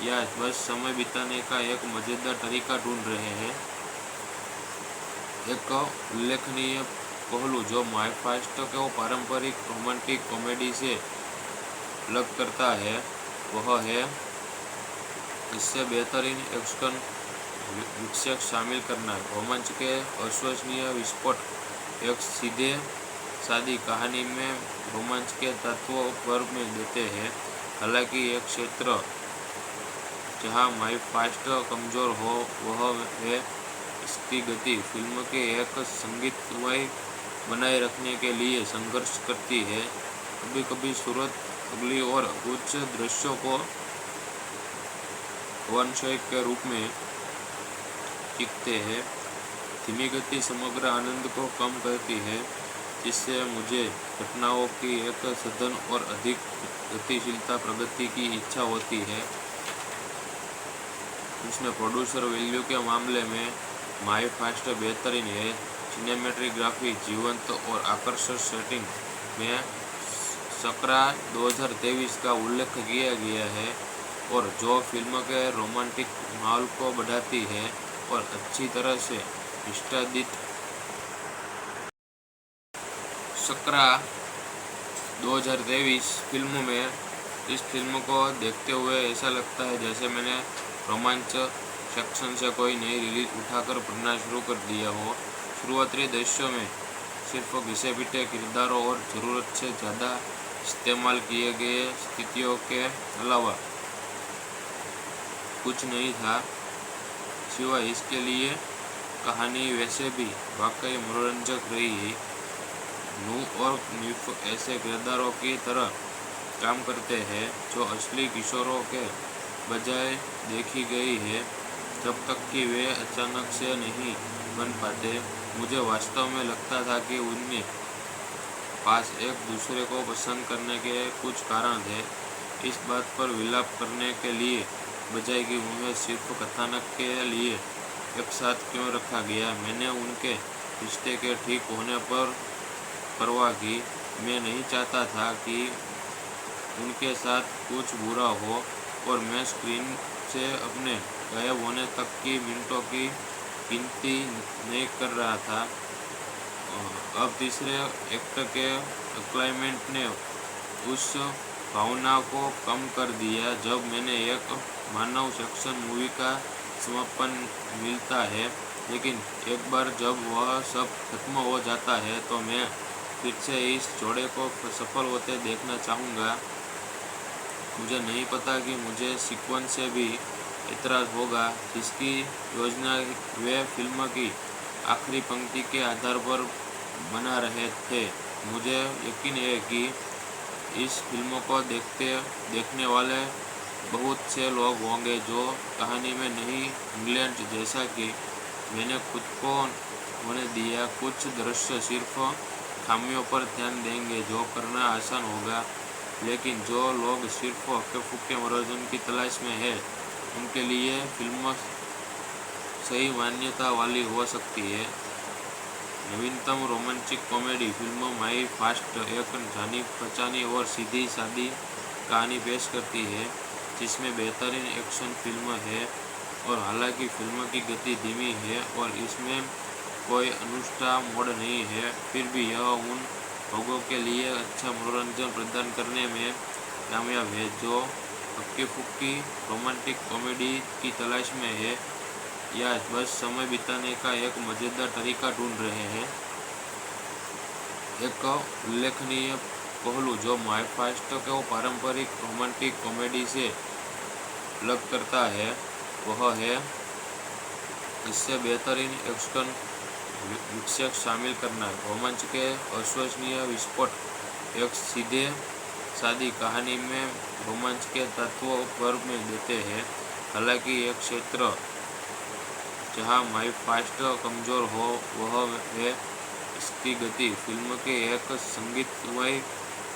या बस समय बिताने का एक मज़ेदार तरीका ढूंढ रहे हैं। एक उल्लेखनीय पहलू जो माई फास्ट को पारंपरिक रोमांटिक कॉमेडी से अलग करता है, वह है इससे बेहतरीन एक्शन विक्षेप शामिल करना। रोमांच के अविश्वसनीय विस्फोट एक सीधे सादी कहानी में रोमांच के तत्वों पर में देते हैं। हालांकि एक क्षेत्र जहां माई फास्ट कमजोर हो वह है इसकी गति। फिल्म के एक संगीतमय बनाए रखने के लिए संघर्ष करती है। कभी कभी सूरत अगली और कुछ दृश्यों को वन शॉट के रूप में दिखते हैं। धीमी गति समग्र आनंद को कम करती है, जिससे मुझे घटनाओं की एक सघन और अधिक गतिशीलता प्रगति की इच्छा होती है। उसमें प्रोड्यूसर वैल्यू के मामले में माई फास्ट बेहतरीन है। सिनेमेटोग्राफी जीवंत और आकर्षक सेटिंग में सकरा 2023 का उल्लेख किया गया है और जो फिल्म के रोमांटिक माहौल को बढ़ाती है और अच्छी तरह से निष्पादित। सकरा 2023 फिल्म में इस फिल्म को देखते हुए ऐसा लगता है जैसे मैंने रोमांच सेक्शन से कोई नई रिलीज उठाकर पढ़ना शुरू कर दिया हो। शुरुआती दृश्यों में सिर्फ घिसे-पिटे किरदारों और ज़रूरत से ज़्यादा इस्तेमाल किए गए स्थितियों के अलावा कुछ नहीं था, सिवाय इसके लिए कहानी वैसे भी वाकई मनोरंजक रही। नू और निफ ऐसे किरदारों की तरह काम करते हैं जो असली किशोरों के बजाय देखी गई है, जब तक कि वे अचानक से नहीं बन पाते। मुझे वास्तव में लगता था कि उनके पास एक दूसरे को पसंद करने के कुछ कारण थे, इस बात पर विलाप करने के लिए बजाय कि उन्हें सिर्फ कथानक के लिए एक साथ क्यों रखा गया। मैंने उनके रिश्ते के ठीक होने पर परवाह की। मैं नहीं चाहता था कि उनके साथ कुछ बुरा हो और मैं स्क्रीन से अपने गायब होने तक की मिनटों की गिनती नहीं कर रहा था। अब तीसरे एक्ट के क्लाइमेक्स ने उस भावना को कम कर दिया जब मैंने एक मानव सेक्शन मूवी का समापन मिलता है, लेकिन एक बार जब वह सब खत्म हो जाता है तो मैं फिर से इस जोड़े को सफल होते देखना चाहूँगा। मुझे नहीं पता कि मुझे सीक्वेंस से भी एतराज़ होगा, जिसकी योजना वे फिल्म की आखिरी पंक्ति के आधार पर बना रहे थे। मुझे यकीन है कि इस फिल्म को देखने वाले बहुत से लोग होंगे जो कहानी में नहीं, इंग्लैंड जैसा कि मैंने खुद को होने दिया। कुछ दृश्य सिर्फ खामियों पर ध्यान देंगे, जो करना आसान होगा, लेकिन जो लोग सिर्फ हक्के-फुक्के मनोरंजन की तलाश में हैं, उनके लिए फिल्म सही मान्यता वाली हो सकती है। नवीनतम रोमांटिक कॉमेडी फिल्म माई फास्ट एक जानी-पहचानी और सीधी-सादी कहानी पेश करती है, जिसमें बेहतरीन एक्शन फिल्म है। और हालांकि फिल्म की गति धीमी है और इसमें कोई अनुष्ठा मोड नहीं है, फिर भी यह उन लोगों के लिए अच्छा मनोरंजन प्रदान करने में कामयाब है, जो हक्की फुक्की रोमांटिक कॉमेडी की तलाश में है या बस समय बिताने का एक मज़ेदार तरीका ढूंढ रहे हैं। एक उल्लेखनीय पहलू जो माई फास्ट को पारंपरिक रोमांटिक कॉमेडी से अलग करता है वह है इससे बेहतरीन एक्शन विक्षेप शामिल करना। रोमांच के अविश्वसनीय विस्फोट एक सीधे सादी कहानी में रोमांच के तत्वों भर में देते हैं। हालांकि एक क्षेत्र जहां माई फास्ट कमज़ोर हो वह है इसकी गति। फिल्म के एक संगीतमय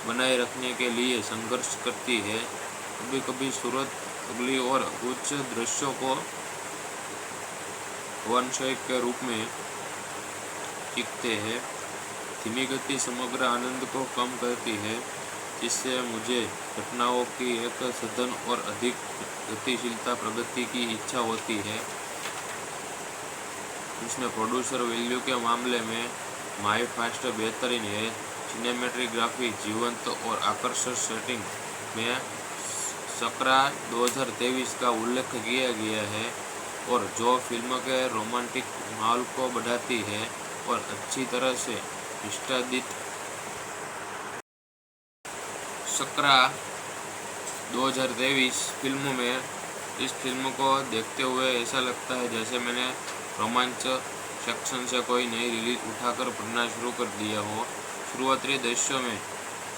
बनाए रखने के लिए संघर्ष करती है। कभी कभी सूरत अगली और कुछ दृश्यों को वनशेक के रूप में दिखते हैं। धीमी गति समग्र आनंद को कम करती है, जिससे मुझे घटनाओं की एक सघन और अधिक गतिशीलता प्रगति की इच्छा होती है। उसमें प्रोड्यूसर वैल्यू के मामले में माई फास्ट बेहतरीन है। सिनेमेटोग्राफी जीवंत और आकर्षक सेटिंग में सकरा 2023 का उल्लेख किया गया है और जो फिल्म के रोमांटिक माहौल को बढ़ाती है और अच्छी तरह से निष्पादित। सकरा 2023 फिल्म में इस फिल्म को देखते हुए ऐसा लगता है जैसे मैंने रोमांच सेक्शन से कोई नई रिलीज उठाकर पढ़ना शुरू कर दिया हो। शुरुआती दृश्यों में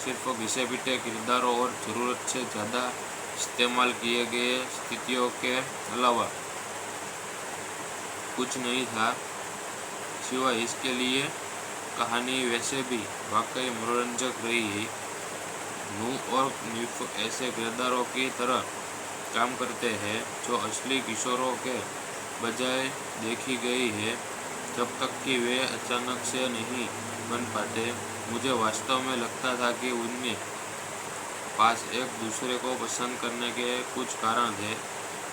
सिर्फ घिसे पिटे किरदारों और ज़रूरत से ज़्यादा इस्तेमाल किए गए स्थितियों के अलावा कुछ नहीं था। सिवाय इसके लिए कहानी वैसे भी वाकई मनोरंजक रही है। नू और निफ ऐसे किरदारों की तरह काम करते हैं जो असली किशोरों के बजाय देखी गई है, जब तक कि वे अचानक से नहीं बन पाते। मुझे वास्तव में लगता था कि उनके पास एक दूसरे को पसंद करने के कुछ कारण थे,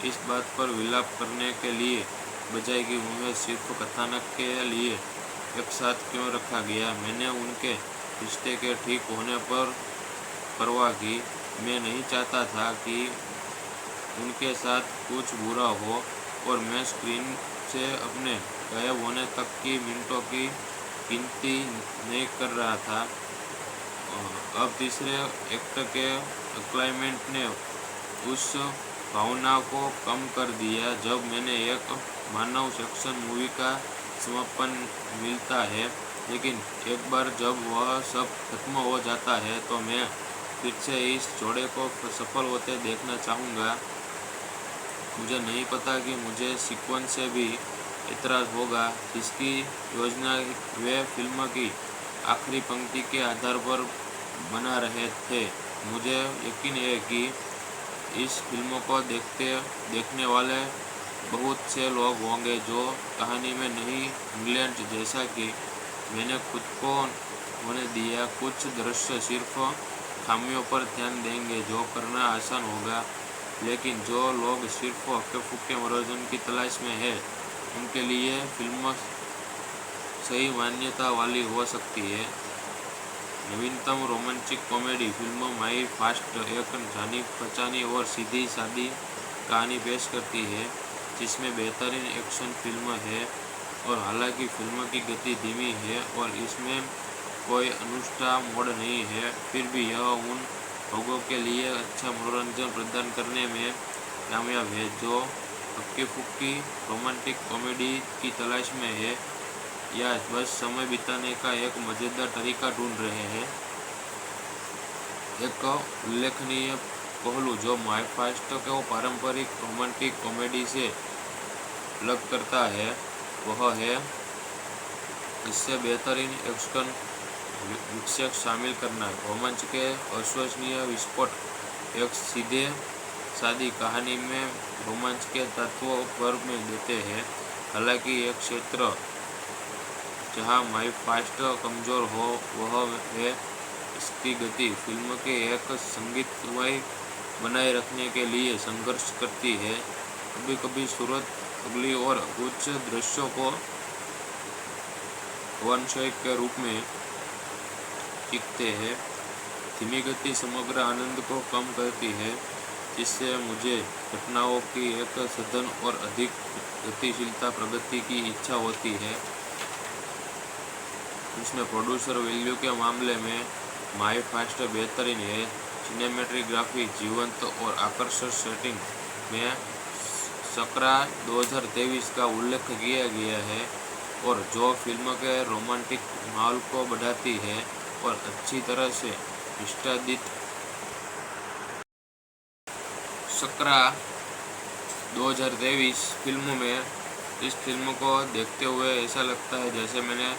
इस बात पर विलाप करने के लिए बजाय कि उन्हें सिर्फ कथानक के लिए एक साथ क्यों रखा गया। मैंने उनके रिश्ते के ठीक होने पर परवाह की। मैं नहीं चाहता था कि उनके साथ कुछ बुरा हो और मैं स्क्रीन से अपने गायब होने तक की मिनटों की गिनती नहीं कर रहा था। अब तीसरे एक्ट के क्लाइमेक्स ने उस भावना को कम कर दिया जब मैंने एक मानव सेक्शन मूवी का समापन मिलता है, लेकिन एक बार जब वह सब खत्म हो जाता है तो मैं फिर से इस जोड़े को सफल होते देखना चाहूँगा। मुझे नहीं पता कि मुझे सीक्वेंस से भी एतराज़ होगा जिसकी योजना वे फिल्म की आखिरी पंक्ति के आधार पर बना रहे थे। मुझे यकीन है कि इस फिल्म को देखने वाले बहुत से लोग होंगे जो कहानी में नहीं इंग्लैंड जैसा कि मैंने खुद को होने दिया। कुछ दृश्य सिर्फ खामियों पर ध्यान देंगे जो करना आसान होगा, लेकिन जो लोग सिर्फ हक्के फुक्के मनोरंजन की तलाश में है उनके लिए फिल्म सही मान्यता वाली हो सकती है। नवीनतम रोमांटिक कॉमेडी फिल्म माई फास्ट एक जानी पहचानी और सीधी सादी कहानी पेश करती है जिसमें बेहतरीन एक्शन फिल्म है। और हालांकि फिल्म की गति धीमी है और इसमें कोई अनुष्ठा मोड नहीं है, फिर भी यह उन लोगों के लिए अच्छा मनोरंजन प्रदान करने में कामयाब है जो हक्की फुक्की रोमांटिक कॉमेडी की तलाश में है या बस समय बिताने का एक मज़ेदार तरीका ढूंढ रहे हैं। एक उल्लेखनीय पहलू जो माई फास्ट को पारंपरिक रोमांटिक कॉमेडी से अलग करता है वह है इससे बेहतरीन एक्शन विक्षेप शामिल करना। रोमांच के अविश्वसनीय विस्फोट एक सीधे सादी कहानी में रोमांच के तत्वों भर में देते हैं। हालांकि एक क्षेत्र जहां माई फास्ट कमज़ोर हो वह है इसकी गति। फिल्म के एक संगीतमय बनाए रखने के लिए संघर्ष करती है। कभी कभी सूरत अगली और कुछ दृश्यों को वनशेक के रूप में सीखते हैं। धीमी गति समग्र आनंद को कम करती है, जिससे मुझे घटनाओं की एक सघन और अधिक गतिशीलता प्रगति की इच्छा होती है। इसमें प्रोड्यूसर वैल्यू के मामले में माई फास्ट बेहतरीन है। सिनेमेटोग्राफी जीवंत और आकर्षक सेटिंग में सकरा 2023 का उल्लेख किया गया है, और जो फिल्म के रोमांटिक माहौल को बढ़ाती है और अच्छी तरह से विस्तारित। सकरा 2023 फिल्म में इस फिल्म को देखते हुए ऐसा लगता है जैसे मैंने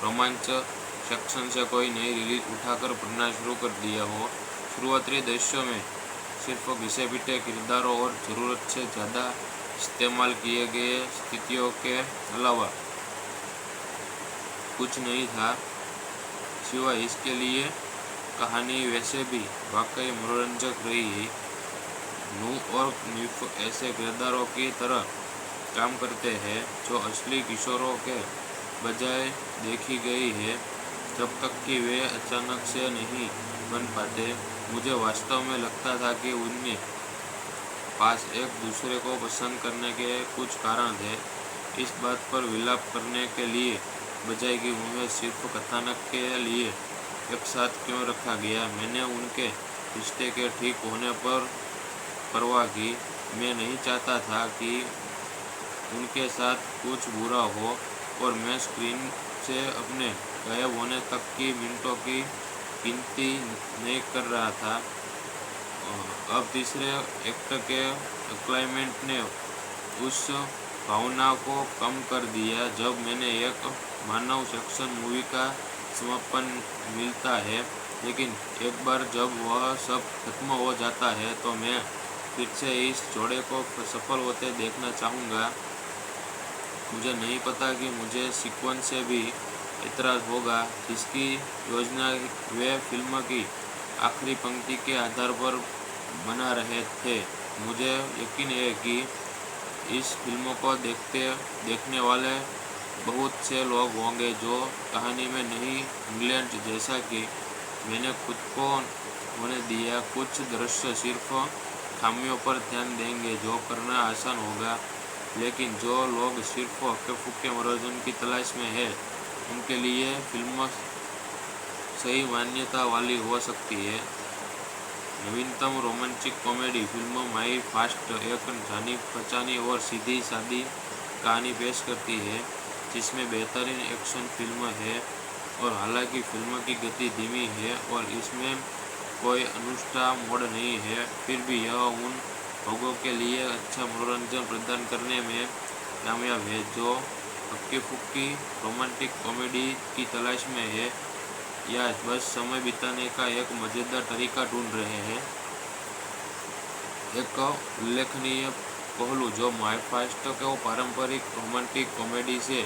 रोमांच सेक्शन से कोई नई रिलीज उठाकर पढ़ना शुरू कर दिया हो। शुरुआती दृश्यों में सिर्फ घिसे पिटे किरदारों और ज़रूरत से ज़्यादा इस्तेमाल किए गए स्थितियों के अलावा कुछ नहीं था। सिवाय इसके लिए कहानी वैसे भी वाकई मनोरंजक रही। नू और निफ ऐसे किरदारों की तरह काम करते हैं जो असली किशोरों के बजाय देखी गई है, जब तक कि वे अचानक से नहीं बन पाते। मुझे वास्तव में लगता था कि उनके पास एक दूसरे को पसंद करने के कुछ कारण थे, इस बात पर विलाप करने के लिए बजाय कि उन्हें सिर्फ कथानक के लिए एक साथ क्यों रखा गया। मैंने उनके रिश्ते के ठीक होने पर परवाह की। मैं नहीं चाहता था कि उनके साथ कुछ बुरा हो, और मैं स्क्रीन से अपने गायब होने तक की मिनटों की गिनती नहीं कर रहा था। अब तीसरे एक्ट के क्लाइमेट ने उस भावना को कम कर दिया। जब मैंने एक मानव सेक्शन मूवी का समापन मिलता है, लेकिन एक बार जब वह सब खत्म हो जाता है तो मैं फिर से इस जोड़े को सफल होते देखना चाहूँगा। मुझे नहीं पता कि मुझे सीक्वेंस से भी एतराज़ होगा, जिसकी योजना वे फिल्म की आखिरी पंक्ति के आधार पर बना रहे थे। मुझे यकीन है कि इस फिल्म को देखने वाले बहुत से लोग होंगे जो कहानी में नहीं इंग्लैंड जैसा कि मैंने खुद को होने दिया। कुछ दृश्य सिर्फ खामियों पर ध्यान देंगे, जो करना आसान होगा, लेकिन जो लोग सिर्फ हक्के फुक्के मनोरंजन की तलाश में है, उनके लिए फिल्म सही मान्यता वाली हो सकती है। नवीनतम रोमांटिक कॉमेडी फिल्म माई फास्ट एक जानी पहचानी और सीधी सादी कहानी पेश करती है, जिसमें बेहतरीन एक्शन फिल्म है। और हालांकि फिल्म की गति धीमी है और इसमें कोई अनुष्ठा मोड नहीं है, फिर भी यह उन लोगों के लिए अच्छा मनोरंजन प्रदान करने में कामयाब है जो हक्की फुक्की रोमांटिक कॉमेडी की तलाश में है, या बस समय बिताने का एक मज़ेदार तरीका ढूंढ रहे हैं। एक उल्लेखनीय पहलू जो माई फास्ट को पारंपरिक रोमांटिक कॉमेडी से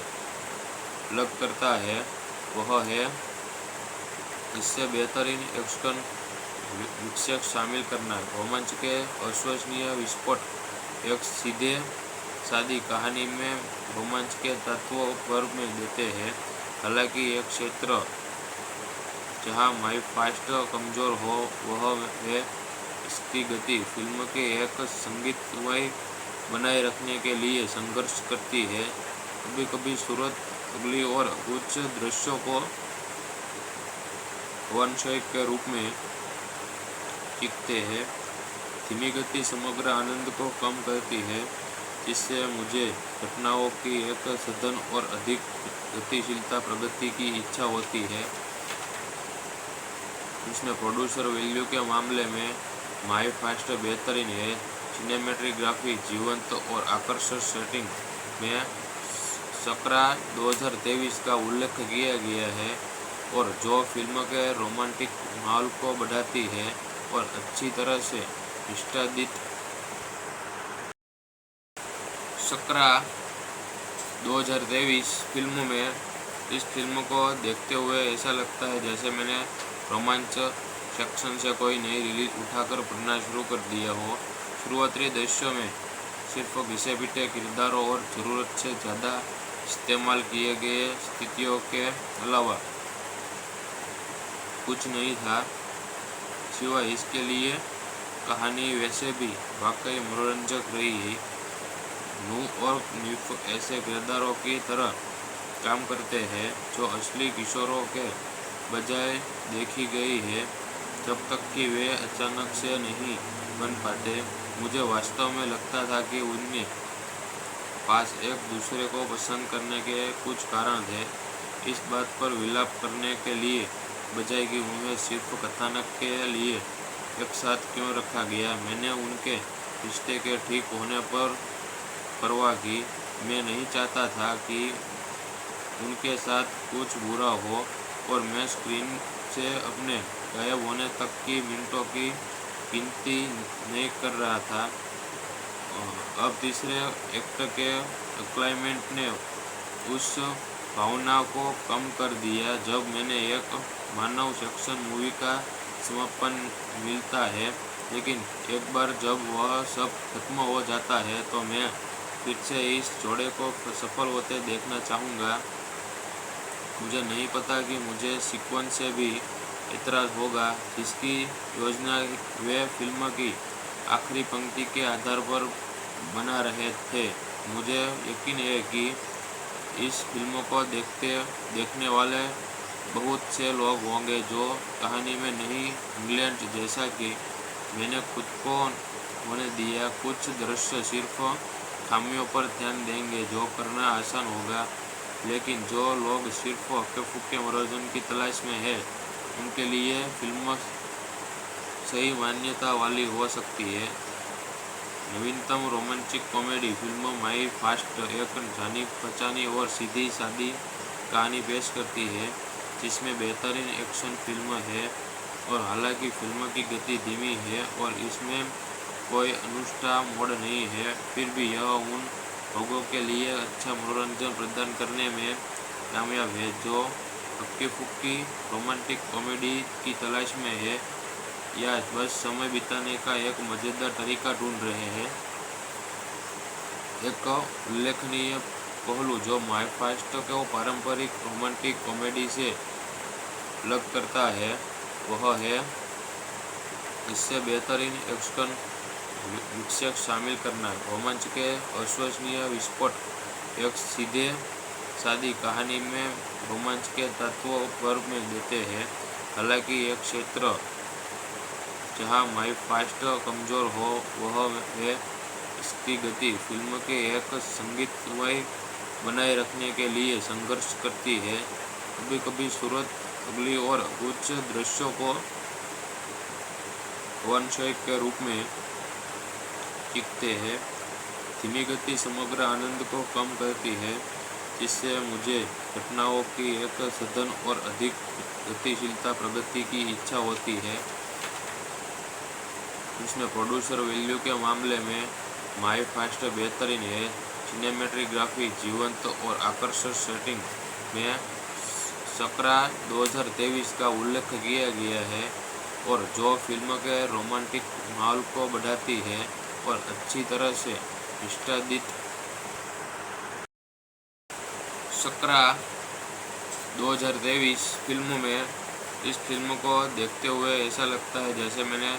अलग करता है, वह है इससे बेहतरीन एक्शन विक्षेप शामिल करना। रोमांच के अविश्वसनीय विस्फोट एक सीधे सादी कहानी में रोमांच के तत्वों पर में देते हैं। हालांकि एक क्षेत्र जहां माई फास्ट कमज़ोर हो वह है इसकी गति। फिल्म के एक संगीतमय बनाए रखने के लिए संघर्ष करती है। कभी कभी सूरत अगली और कुछ दृश्यों को वनशैक के रूप में सीखते हैं। धीमी गति समग्र आनंद को कम करती है, जिससे मुझे घटनाओं की एक सघन और अधिक गतिशीलता प्रगति की इच्छा होती है। इसमें प्रोड्यूसर वैल्यू के मामले में माई फास्ट बेहतरीन है। सिनेमेटोग्राफी जीवंत और आकर्षक सेटिंग में सकरा 2023 का उल्लेख किया गया है, और जो फिल्म के रोमांटिक माहौल को बढ़ाती है और अच्छी तरह से विस्तारित। सकरा 2023 फिल्म में इस फिल्म को देखते हुए ऐसा लगता है जैसे मैंने रोमांच सेक्शन से कोई नई रिलीज उठाकर पढ़ना शुरू कर दिया हो। शुरुआती दृश्यों में सिर्फ घिसे पिटे किरदारों और ज़रूरत से ज़्यादा इस्तेमाल किए गए स्थितियों के अलावा कुछ नहीं था सिवाय इसके लिए कहानी वैसे भी वाकई मनोरंजक रही। नूह और न्यूफ ऐसे किरदारों की तरह काम करते हैं जो असली किशोरों के बजाय देखी गई है जब तक कि वे अचानक से नहीं बन पाते। मुझे वास्तव में लगता था कि उनके पास एक दूसरे को पसंद करने के कुछ कारण थे, इस बात पर विलाप करने के लिए बजाय कि उन्हें सिर्फ कथानक के लिए एक साथ क्यों रखा गया। मैंने उनके रिश्ते के ठीक होने पर परवाह की। मैं नहीं चाहता था कि उनके साथ कुछ बुरा हो और मैं स्क्रीन से अपने गायब होने तक की मिनटों की गिनती नहीं कर रहा था। अब तीसरे एक्ट के क्लाइमेट ने उस भावना को कम कर दिया जब मैंने एक मानव सेक्शन मूवी का समापन मिलता है, लेकिन एक बार जब वह सब खत्म हो जाता है तो मैं फिर से इस जोड़े को सफल होते देखना चाहूँगा। मुझे नहीं पता कि मुझे सीक्वेंस से भी इतराज़ होगा जिसकी योजना वे फिल्म की आखिरी पंक्ति के आधार पर बना रहे थे। मुझे यकीन है कि इस फिल्म को देखने वाले बहुत से लोग होंगे जो कहानी में नहीं इंग्लैंड जैसा कि मैंने खुद को होने दिया। कुछ दृश्य सिर्फ खामियों पर ध्यान देंगे जो करना आसान होगा, लेकिन जो लोग सिर्फ हक्के फुक्के मनोरंजन की तलाश में है उनके लिए फिल्म सही मान्यता वाली हो सकती है। नवीनतम रोमांटिक कॉमेडी फिल्म माई फास्ट एक जानी पहचानी और सीधी सादी कहानी पेश करती है जिसमें बेहतरीन एक्शन फिल्म है। और हालांकि फिल्म की गति धीमी है और इसमें कोई अनुष्ठा मोड नहीं है, फिर भी यह उन लोगों के लिए अच्छा मनोरंजन प्रदान करने में कामयाब है जो हक्की फुक्की रोमांटिक कॉमेडी की तलाश में है या बस समय बिताने का एक मज़ेदार तरीका ढूंढ रहे हैं। एक उल्लेखनीय पहलू जो माई फास्ट को पारंपरिक रोमांटिक कॉमेडी से अलग करता है वह है इससे बेहतरीन एक्शन विक्षेप शामिल करना। रोमांच के अविश्वसनीय विस्फोट एक सीधे सादी कहानी में रोमांच के तत्वों पर में देते हैं। हालांकि एक क्षेत्र जहां माई फास्ट कमज़ोर हो वह है इसकी गति। फिल्म के एक संगीतमय बनाए रखने के लिए संघर्ष करती है। कभी कभी सूरत अगली और कुछ दृश्यों को वन शॉट के रूप में दिखते हैं। धीमी गति समग्र आनंद को कम करती है जिससे मुझे घटनाओं की एक सघन और अधिक गतिशीलता प्रगति की इच्छा होती है। उसमें प्रोड्यूसर वैल्यू के मामले में माई फास्ट बेहतरीन है। सिनेमेटोग्राफी जीवंत और आकर्षक सेटिंग में सकरा 2023 का उल्लेख किया गया है और जो फिल्म के रोमांटिक माहौल को बढ़ाती है और अच्छी तरह से निष्पादित। सकरा 2023 फिल्म में इस फिल्म को देखते हुए ऐसा लगता है जैसे मैंने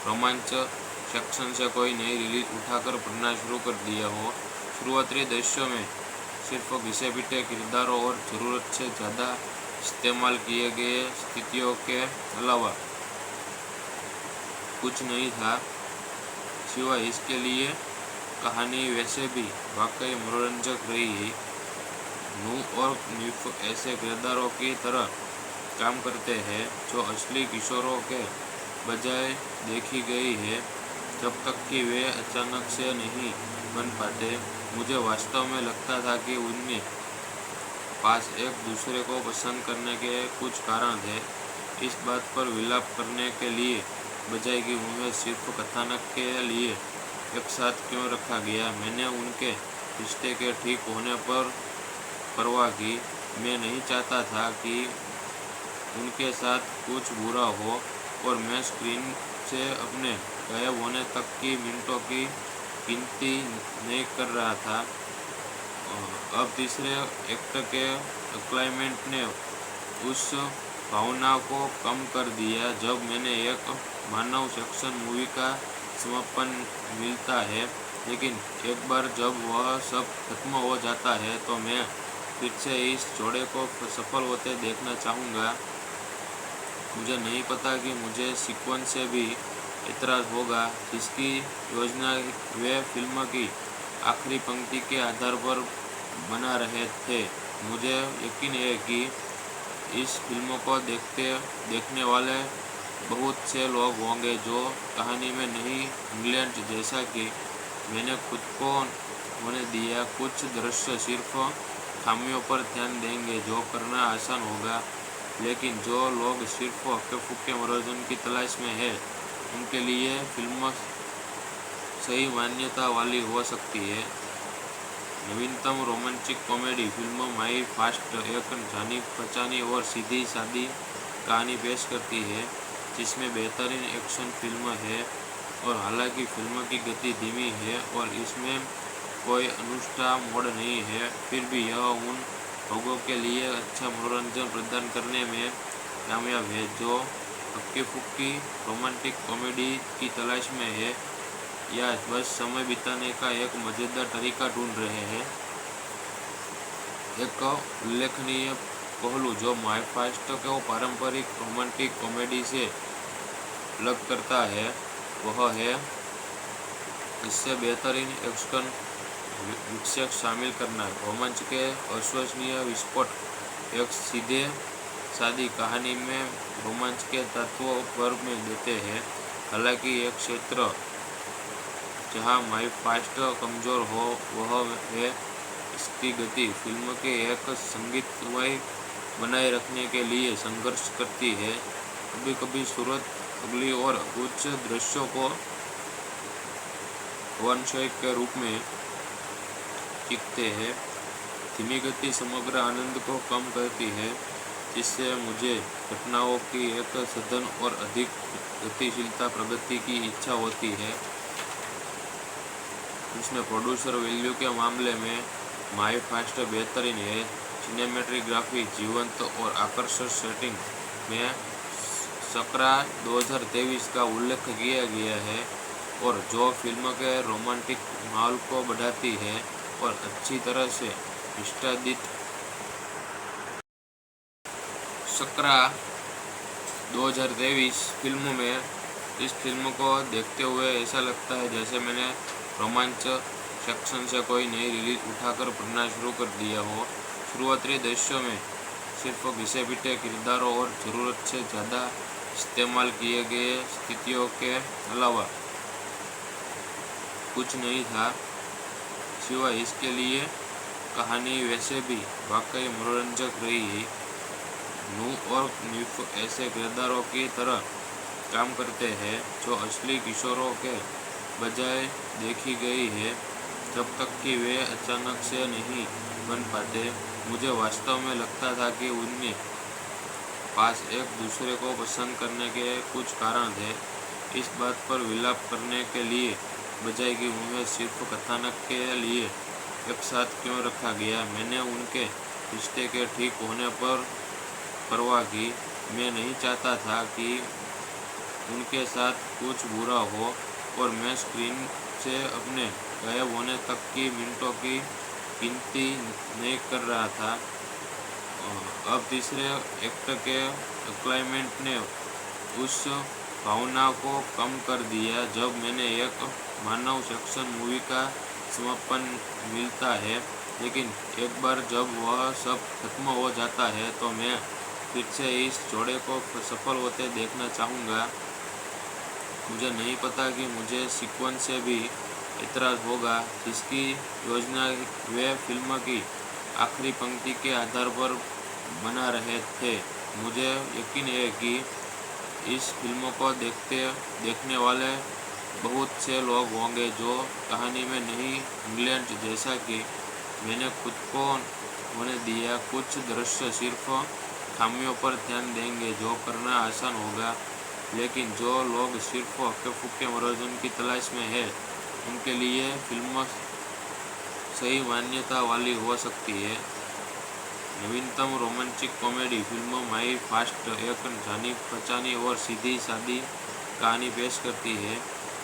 रोमांच सेक्शन से कोई नई रिलीज उठाकर पढ़ना शुरू कर दिया हो। शुरुआती दृश्यों में सिर्फ घिसे पिटे किरदारों और ज़रूरत से ज़्यादा इस्तेमाल किए गए स्थितियों के अलावा कुछ नहीं था सिवाय इसके लिए कहानी वैसे भी वाकई मनोरंजक रही। नूह और न्यूफ ऐसे किरदारों की तरह काम करते हैं जो असली किशोरों के बजाय देखी गई है जब तक कि वे अचानक से नहीं बन पाते। मुझे वास्तव में लगता था कि उनके पास एक दूसरे को पसंद करने के कुछ कारण थे, इस बात पर विलाप करने के लिए बजाय कि उन्हें सिर्फ कथानक के लिए एक साथ क्यों रखा गया। मैंने उनके रिश्ते के ठीक होने पर परवाह की। मैं नहीं चाहता था कि उनके साथ कुछ बुरा हो और मैं स्क्रीन से अपने गायब होने तक की मिनटों की गिनती नहीं कर रहा था। अब तीसरे एक्ट के क्लाइमेट ने उस भावना को कम कर दिया जब मैंने एक मानव सेक्शन मूवी का समापन मिलता है, लेकिन एक बार जब वह सब खत्म हो जाता है तो मैं फिर से इस जोड़े को सफल होते देखना चाहूँगा। मुझे नहीं पता कि मुझे सीक्वेंस से भी एतराज़ होगा, जिसकी योजना वे फिल्म की आखिरी पंक्ति के आधार पर बना रहे थे। मुझे यकीन है कि इस फिल्म को देखने वाले बहुत से लोग होंगे जो कहानी में नहीं, इंग्लैंड जैसा कि मैंने खुद को होने दिया। कुछ दृश्य सिर्फ खामियों पर ध्यान देंगे जो करना आसान होगा, लेकिन जो लोग सिर्फ हक्के फुक्के मनोरंजन की तलाश में है, उनके लिए फिल्म सही मान्यता वाली हो सकती है। नवीनतम रोमांटिक कॉमेडी फिल्म माई फास्ट एक जानी पहचानी और सीधी सादी कहानी पेश करती है, जिसमें बेहतरीन एक्शन फिल्म है। और हालांकि फिल्म की गति धीमी है और इसमें कोई अनुष्ठा मोड नहीं है, फिर भी यह उन लोगों के लिए अच्छा मनोरंजन प्रदान करने में कामयाब है जो हक्की फुक्की रोमांटिक कॉमेडी की तलाश में है या बस समय बिताने का एक मज़ेदार तरीका ढूंढ रहे हैं। एक उल्लेखनीय पहलू जो माई फास्ट को पारंपरिक रोमांटिक कॉमेडी से अलग करता है, वह है इससे बेहतरीन एक्शन विक्षेप शामिल करना। रोमांच के अविश्वसनीय विस्फोट एक सीधे सादी कहानी में रोमांच के तत्वों पर में देते हैं। हालांकि एक क्षेत्र जहां माई फास्ट कमज़ोर हो वह है इसकी गति। फिल्म के एक संगीतमय बनाए रखने के लिए संघर्ष करती है। कभी कभी सूरत अगली और उच्च दृश्यों को वनशय के रूप में दिखते हैं। धीमी गति समग्र आनंद को कम करती है, जिससे मुझे घटनाओं की एक सघन और अधिक गतिशीलता प्रगति की इच्छा होती है। उसमें प्रोड्यूसर वैल्यू के मामले में माई फास्ट बेहतरीन है। सिनेमेटोग्राफी जीवंत और आकर्षक सेटिंग में सकरा 2023 का उल्लेख किया गया है और जो फिल्म के रोमांटिक माहौल को बढ़ाती है और अच्छी तरह से निष्पादित। सकरा 2023 फिल्म में इस फिल्म को देखते हुए ऐसा लगता है जैसे मैंने रोमांच सेक्शन से कोई नई रिलीज उठाकर पढ़ना शुरू कर दिया हो। शुरुआती दृश्यों में सिर्फ घिसे पिटे किरदारों और ज़रूरत से ज़्यादा इस्तेमाल किए गए स्थितियों के अलावा कुछ नहीं था, सिवाय इसके लिए कहानी वैसे भी वाकई मनोरंजक रही। नू और नीफ ऐसे किरदारों की तरह काम करते हैं जो असली किशोरों के बजाय देखी गई है, जब तक कि वे अचानक से नहीं बन पाते। मुझे वास्तव में लगता था कि उनके पास एक दूसरे को पसंद करने के कुछ कारण थे, इस बात पर विलाप करने के लिए बजाय कि उन्हें सिर्फ कथानक के लिए एक साथ क्यों रखा गया। मैंने उनके रिश्ते के ठीक होने पर परवाह की। मैं नहीं चाहता था कि उनके साथ कुछ बुरा हो और मैं स्क्रीन से अपने गायब होने तक की मिनटों की गिनती नहीं कर रहा था। अब तीसरे एक्ट के क्लाइमेक्स ने उस भावना को कम कर दिया जब मैंने एक मानव सेक्शन मूवी का समापन मिलता है, लेकिन एक बार जब वह सब खत्म हो जाता है तो मैं फिर से इस जोड़े को सफल होते देखना चाहूँगा। मुझे नहीं पता कि मुझे सीक्वेंस से भी एतराज़ होगा, जिसकी योजना वे फिल्म की आखिरी पंक्ति के आधार पर बना रहे थे। मुझे यकीन है कि इस फिल्म को देखने वाले बहुत से लोग होंगे जो कहानी में नहीं, इंग्लैंड जैसा कि मैंने खुद को होने दिया। कुछ दृश्य सिर्फ खामियों पर ध्यान देंगे जो करना आसान होगा, लेकिन जो लोग सिर्फ हक्के फुक्के मनोरंजन की तलाश में है, उनके लिए फिल्म सही मान्यता वाली हो सकती है। नवीनतम रोमांचिक कॉमेडी फिल्म माई फास्ट एक जानी पहचानी और सीधी सादी कहानी पेश करती है,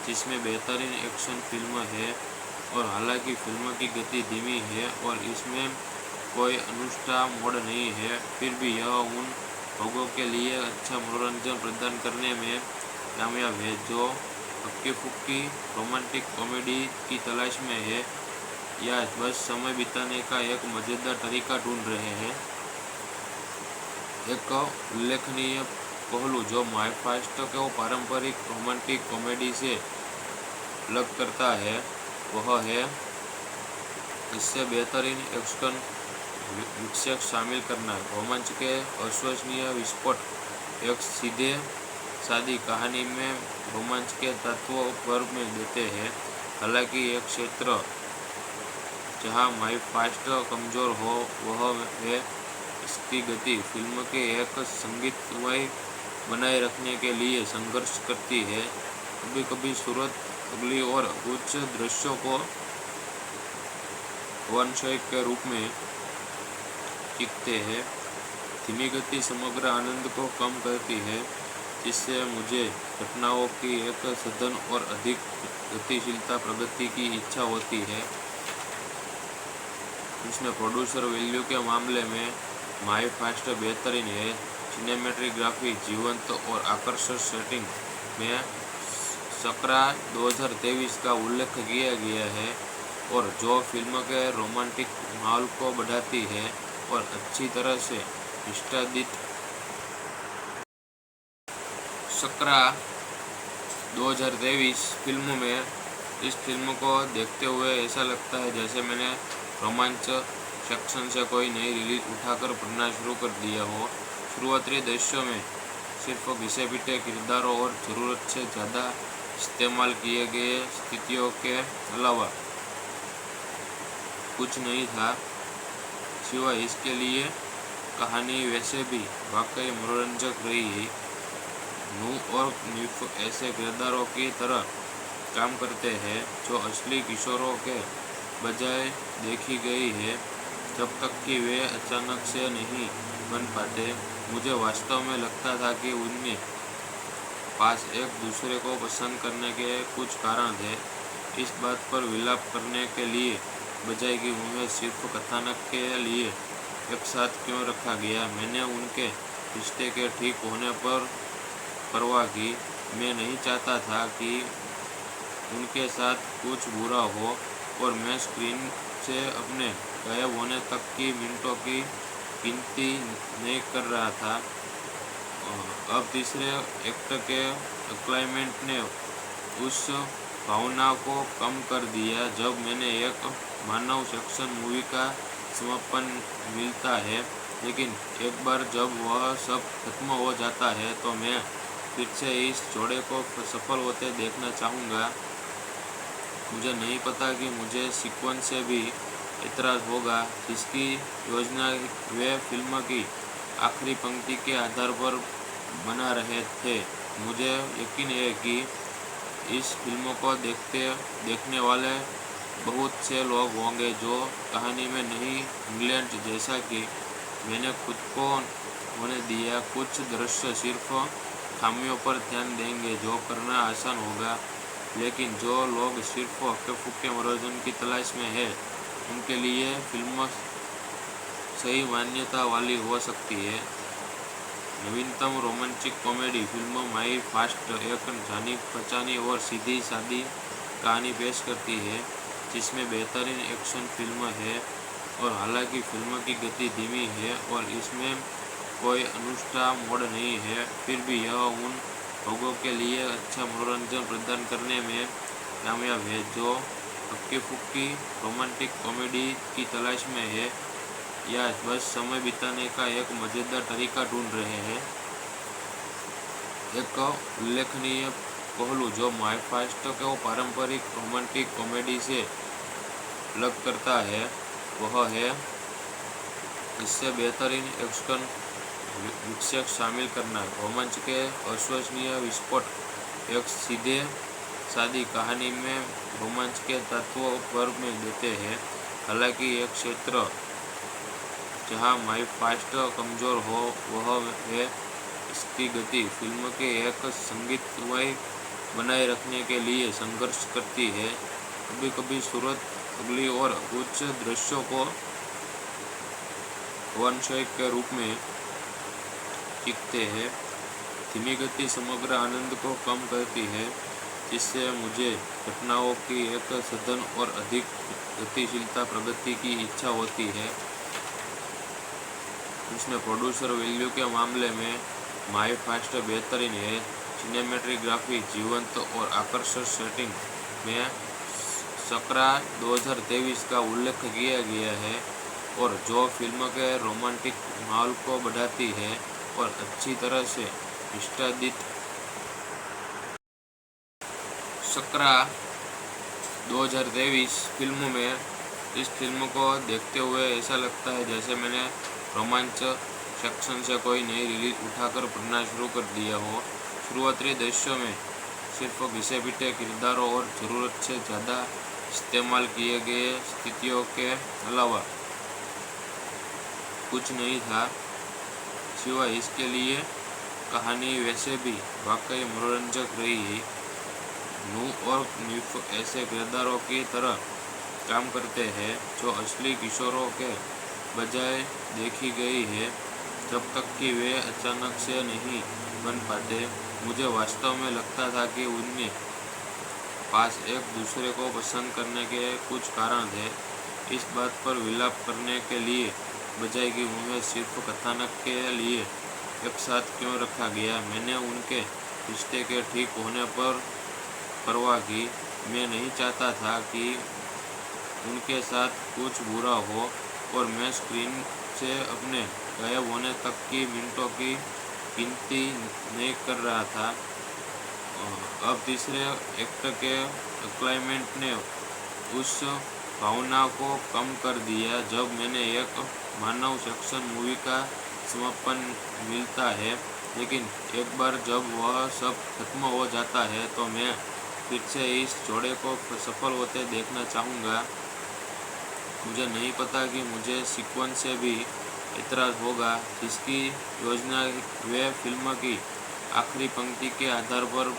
जिसमें बेहतरीन एक्शन फिल्म है। और हालांकि फिल्म की गति धीमी है और इसमें कोई अनुष्ठा मोड नहीं है, फिर भी यह उन लोगों के लिए अच्छा मनोरंजन प्रदान करने में कामयाब है जो हक्की फुक्की रोमांटिक कॉमेडी की तलाश में है या बस समय बिताने का एक मज़ेदार तरीका ढूंढ रहे हैं। एक उल्लेखनीय पहलू जो माई फास्ट को पारंपरिक रोमांटिक कॉमेडी से अलग करता है वह है इससे बेहतरीन एक्शन विक्षेप शामिल करना। रोमांच के अविश्वसनीय विस्फोट एक सीधे सादी कहानी में रोमांच के तत्वों भर में देते हैं। हालांकि एक क्षेत्र जहां माई फास्ट कमज़ोर हो वह है इसकी गति। फिल्म के एक संगीतमय बनाए रखने के लिए संघर्ष करती है, कभी कभी सूरत अगली और कुछ दृश्यों को वनशेक के रूप में दिखते हैं। धीमी गति समग्र आनंद को कम करती है, जिससे मुझे घटनाओं की एक सघन और अधिक गतिशीलता प्रगति की इच्छा होती है। उसमें प्रोड्यूसर वैल्यू के मामले में माई फास्ट बेहतरीन है। सिनेमेटोग्राफी जीवंत और आकर्षक सेटिंग में सकरा 2023 का उल्लेख किया गया है और जो फिल्म के रोमांटिक माहौल को बढ़ाती है और अच्छी तरह से निष्पादित। सकरा 2023 फिल्म में इस फिल्म को देखते हुए ऐसा लगता है जैसे मैंने रोमांच सेक्शन से कोई नई रिलीज उठाकर पढ़ना शुरू कर दिया हो। शुरुआती दृश्यों में सिर्फ घिसे पिटे किरदारों और ज़रूरत से ज़्यादा इस्तेमाल किए गए स्थितियों के अलावा कुछ नहीं था। सिवाय इसके लिए कहानी वैसे भी वाकई मनोरंजक रही है। नू और निफ ऐसे किरदारों की तरह काम करते हैं जो असली किशोरों के बजाय देखी गई है, जब तक कि वे अचानक से नहीं बन पाते। मुझे वास्तव में लगता था कि उनके पास एक दूसरे को पसंद करने के कुछ कारण थे, इस बात पर विलाप करने के लिए बजाय कि उन्हें सिर्फ कथानक के लिए एक साथ क्यों रखा गया। मैंने उनके रिश्ते के ठीक होने पर परवाह की। मैं नहीं चाहता था कि उनके साथ कुछ बुरा हो और मैं स्क्रीन से अपने गायब होने तक की मिनटों की गिनती नहीं कर रहा था। अब तीसरे एक्ट के एक्लाइमेंट ने उस भावना को कम कर दिया जब मैंने एक मानव सेक्शन मूवी का समापन मिलता है, लेकिन एक बार जब वह सब खत्म हो जाता है तो मैं फिर से इस जोड़े को सफल होते देखना चाहूँगा। मुझे नहीं पता कि मुझे सीक्वेंस से भी एतराज़ होगा जिसकी योजना वे फिल्म की आखिरी पंक्ति के आधार पर बना रहे थे। मुझे यकीन है कि इस फिल्म को देखने वाले बहुत से लोग होंगे जो कहानी में नहीं इंग्लैंड जैसा कि मैंने खुद को होने दिया। कुछ दृश्य सिर्फ खामियों पर ध्यान देंगे जो करना आसान होगा, लेकिन जो लोग सिर्फ हक्के फुक्के मनोरंजन की तलाश में है उनके लिए फिल्म सही मान्यता वाली हो सकती है। नवीनतम रोमांटिक कॉमेडी फिल्म माई फास्ट एक जानी पहचानी और सीधी सादी कहानी पेश करती है, जिसमें बेहतरीन एक्शन फिल्म है। और हालांकि फिल्म की गति धीमी है और इसमें कोई अनुष्ठा मोड नहीं है, फिर भी यह उन लोगों के लिए अच्छा मनोरंजन प्रदान करने में कामयाब है जो हक्की फुक्की रोमांटिक कॉमेडी की तलाश में है या बस समय बिताने का एक मज़ेदार तरीका ढूंढ रहे हैं। एक उल्लेखनीय पहलू जो माई फास्ट को पारंपरिक रोमांटिक कॉमेडी से अलग करता है वह है इससे बेहतरीन एक्शन विक्षेप शामिल करना। रोमांच के अविश्वसनीय विस्फोट एक सीधे सादी कहानी में रोमांच के तत्वों भर में देते हैं। हालांकि एक क्षेत्र जहां माई फास्ट कमजोर हो वह है इसकी गति। फिल्म के एक संगीतमय बनाए रखने के लिए संघर्ष करती है। कभी कभी सूरत अगली और कुछ दृश्यों को वनशय के रूप में दिखते हैं। धीमी गति समग्र आनंद को कम करती है, जिससे मुझे घटनाओं की एक सघन और अधिक गतिशीलता प्रगति की इच्छा होती है। इसमें प्रोड्यूसर वैल्यू के मामले में माई फास्ट बेहतरीन है। सिनेमेटोग्राफी जीवंत और आकर्षक सेटिंग में सकरा 2023 का उल्लेख किया गया है और जो फिल्म के रोमांटिक माहौल को बढ़ाती है और अच्छी तरह से निष्पादित। सकरा 2023 फिल्म में इस फिल्म को देखते हुए ऐसा लगता है जैसे मैंने रोमांच सेक्शन से कोई नई रिलीज उठाकर पढ़ना शुरू कर दिया हो। शुरुआती दृश्यों में सिर्फ घिसे पिटे किरदारों और ज़रूरत से ज़्यादा इस्तेमाल किए गए स्थितियों के अलावा कुछ नहीं था। सिवाय इसके लिए कहानी वैसे भी वाकई मनोरंजक रही है। नू और नीफ ऐसे किरदारों की तरह काम करते हैं जो असली किशोरों के बजाय देखी गई है, जब तक कि वे अचानक से नहीं बन पाते। मुझे वास्तव में लगता था कि उनके पास एक दूसरे को पसंद करने के कुछ कारण थे, इस बात पर विलाप करने के लिए बजाय कि उन्हें सिर्फ कथानक के लिए एक साथ क्यों रखा गया। मैंने उनके रिश्ते के ठीक होने पर परवाह की। मैं नहीं चाहता था कि उनके साथ कुछ बुरा हो और मैं स्क्रीन से अपने गायब होने तक की मिनटों की गिनती नहीं कर रहा था। अब तीसरे एक्ट के क्लाइमेक्स ने उस भावना को कम कर दिया। जब मैंने एक मानव सेक्शन मूवी का समापन मिलता है, लेकिन एक बार जब वह सब खत्म हो जाता है तो मैं फिर से इस जोड़े को सफल होते देखना चाहूँगा। मुझे नहीं पता कि मुझे सीक्वेंस से भी एतराज़ होगा, जिसकी योजना वे फिल्म की आखिरी पंक्ति के आधार पर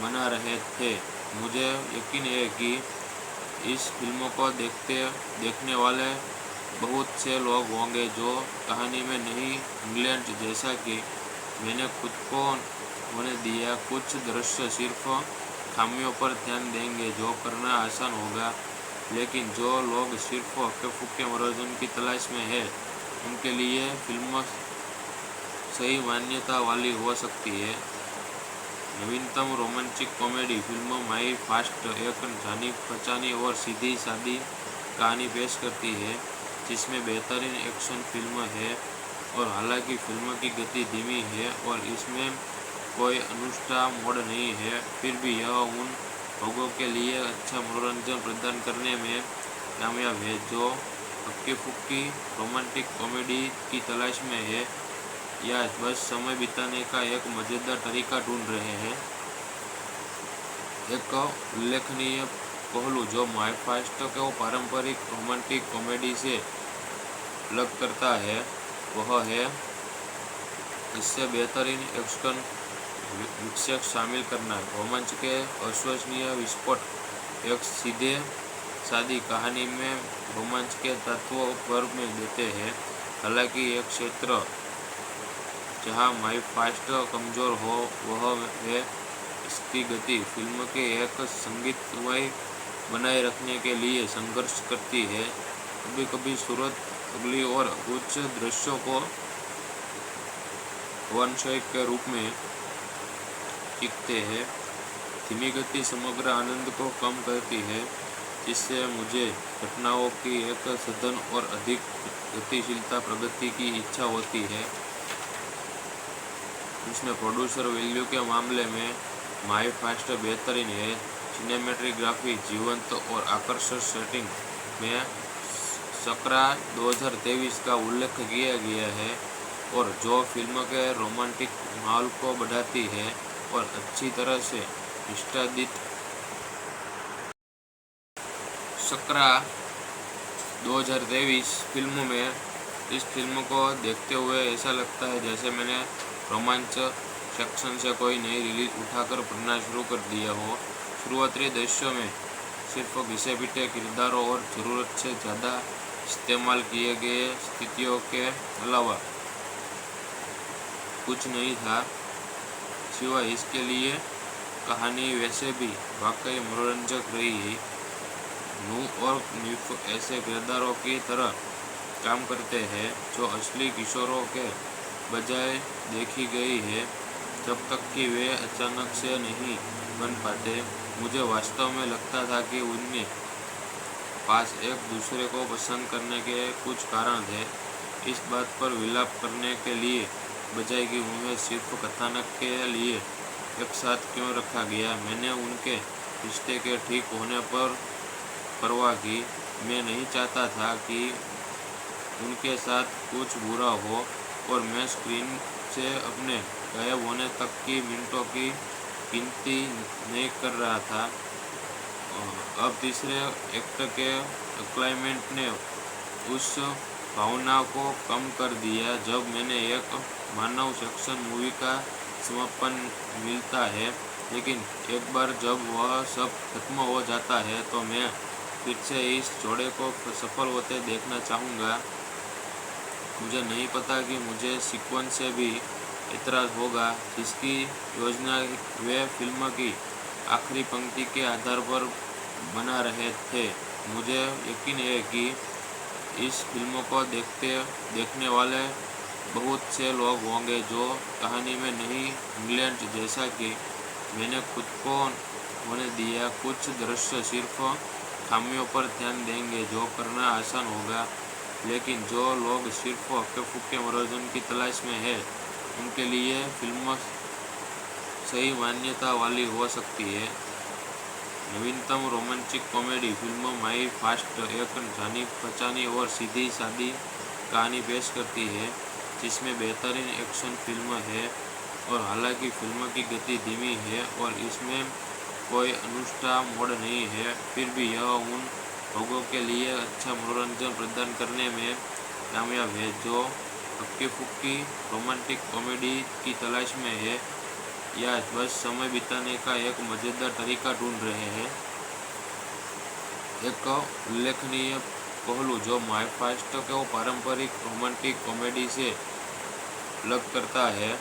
बना रहे थे। मुझे यकीन है कि इस फिल्म को देखने वाले बहुत से लोग होंगे जो कहानी में नहीं इंग्लैंड जैसा कि मैंने खुद को होने दिया। कुछ दृश्य सिर्फ खामियों पर ध्यान देंगे जो करना आसान होगा, लेकिन जो लोग सिर्फ हक्के फुक्के मनोरंजन की तलाश में है उनके लिए फिल्म सही मान्यता वाली हो सकती है। नवीनतम रोमांटिक कॉमेडी फिल्म माई फास्ट एक जानी पहचानी और सीधी सादी कहानी पेश करती है, जिसमें बेहतरीन एक्शन फिल्म है। और हालांकि फिल्म की गति धीमी है और इसमें कोई अनुष्ठा मोड नहीं है, फिर भी यह उन लोगों के लिए अच्छा मनोरंजन प्रदान करने में कामयाब है जो हक्की फुक्की रोमांटिक कॉमेडी की तलाश में है या बस समय बिताने का एक मज़ेदार तरीका ढूंढ रहे हैं। एक उल्लेखनीय पहलू जो माई फास्ट को पारंपरिक रोमांटिक कॉमेडी से अलग करता है वह है इससे बेहतरीन एक्शन विक्षेप शामिल करना। रोमांच के अविश्वसनीय विस्फोट एक सीधे सादी कहानी में रोमांच के तत्वों पर में देते हैं। हालांकि एक क्षेत्र जहां माई फास्ट कमजोर हो वह है इसकी गति। फिल्म के एक संगीतमय बनाए रखने के लिए संघर्ष करती है। कभी कभी सूरत अगली और कुछ दृश्यों को वनशय के रूप में दिखते हैं। धीमी गति समग्र आनंद को कम करती है, जिससे मुझे घटनाओं की एक सघन और अधिक गतिशीलता प्रगति की इच्छा होती है। इसमें प्रोड्यूसर वैल्यू के मामले में माई फास्ट बेहतरीन है। सिनेमेटोग्राफी जीवंत और आकर्षक सेटिंग में सकरा 2023 का उल्लेख किया गया है और जो फिल्म के रोमांटिक माहौल को बढ़ाती है और अच्छी तरह से निष्पादित। सकरा 2023 फिल्म में इस फिल्म को देखते हुए ऐसा लगता है जैसे मैंने रोमांच सेक्शन से कोई नई रिलीज उठाकर पढ़ना शुरू कर दिया हो। शुरुआती दृश्यों में सिर्फ घिसे पिटे किरदारों और ज़रूरत से ज़्यादा इस्तेमाल किए गए स्थितियों के अलावा कुछ नहीं था, सिवाय इसके लिए कहानी वैसे भी वाकई मनोरंजक रही। नू और निफ ऐसे किरदारों की तरह काम करते हैं जो असली किशोरों के बजाय देखी गई है, जब तक कि वे अचानक से नहीं बन पाते। मुझे वास्तव में लगता था कि उनके पास एक दूसरे को पसंद करने के कुछ कारण थे, इस बात पर विलाप करने के लिए बजाय कि उन्हें सिर्फ कथानक के लिए एक साथ क्यों रखा गया। मैंने उनके रिश्ते के ठीक होने पर परवाह की। मैं नहीं चाहता था कि उनके साथ कुछ बुरा हो, और मैं स्क्रीन से अपने गायब होने तक की मिनटों की गिनती नहीं कर रहा था। अब तीसरे एक्ट के क्लाइमेट ने उस भावना को कम कर दिया, जब मैंने एक मानव सेक्शन मूवी का समापन मिलता है। लेकिन एक बार जब वह सब खत्म हो जाता है तो मैं फिर से इस जोड़े को सफल होते देखना चाहूँगा। मुझे नहीं पता कि मुझे सीक्वेंस से भी एतराज़ होगा, जिसकी योजना वे फिल्म की आखिरी पंक्ति के आधार पर बना रहे थे। मुझे यकीन है कि इस फिल्म को देखने वाले बहुत से लोग होंगे जो कहानी में नहीं, इंग्लैंड जैसा कि मैंने खुद को होने दिया, कुछ दृश्य सिर्फ खामियों पर ध्यान देंगे जो करना आसान होगा। लेकिन जो लोग सिर्फ हक्के फुक्के मनोरंजन की तलाश में है, उनके लिए फिल्म सही मान्यता वाली हो सकती है। नवीनतम रोमांटिक कॉमेडी फिल्म माई फास्ट एक जानी पहचानी और सीधी सादी कहानी पेश करती है, जिसमें बेहतरीन एक्शन फिल्म है। और हालांकि फिल्म की गति धीमी है और इसमें कोई अनुष्ठा मोड नहीं है, फिर भी यह उन लोगों के लिए अच्छा मनोरंजन प्रदान करने में कामयाब है जो हक्की फुक्की रोमांटिक कॉमेडी की तलाश में है या बस समय बिताने का एक मज़ेदार तरीका ढूंढ रहे हैं। एक उल्लेखनीय पहलू जो माई फास्ट को पारंपरिक रोमांटिक कॉमेडी से अलग करता है,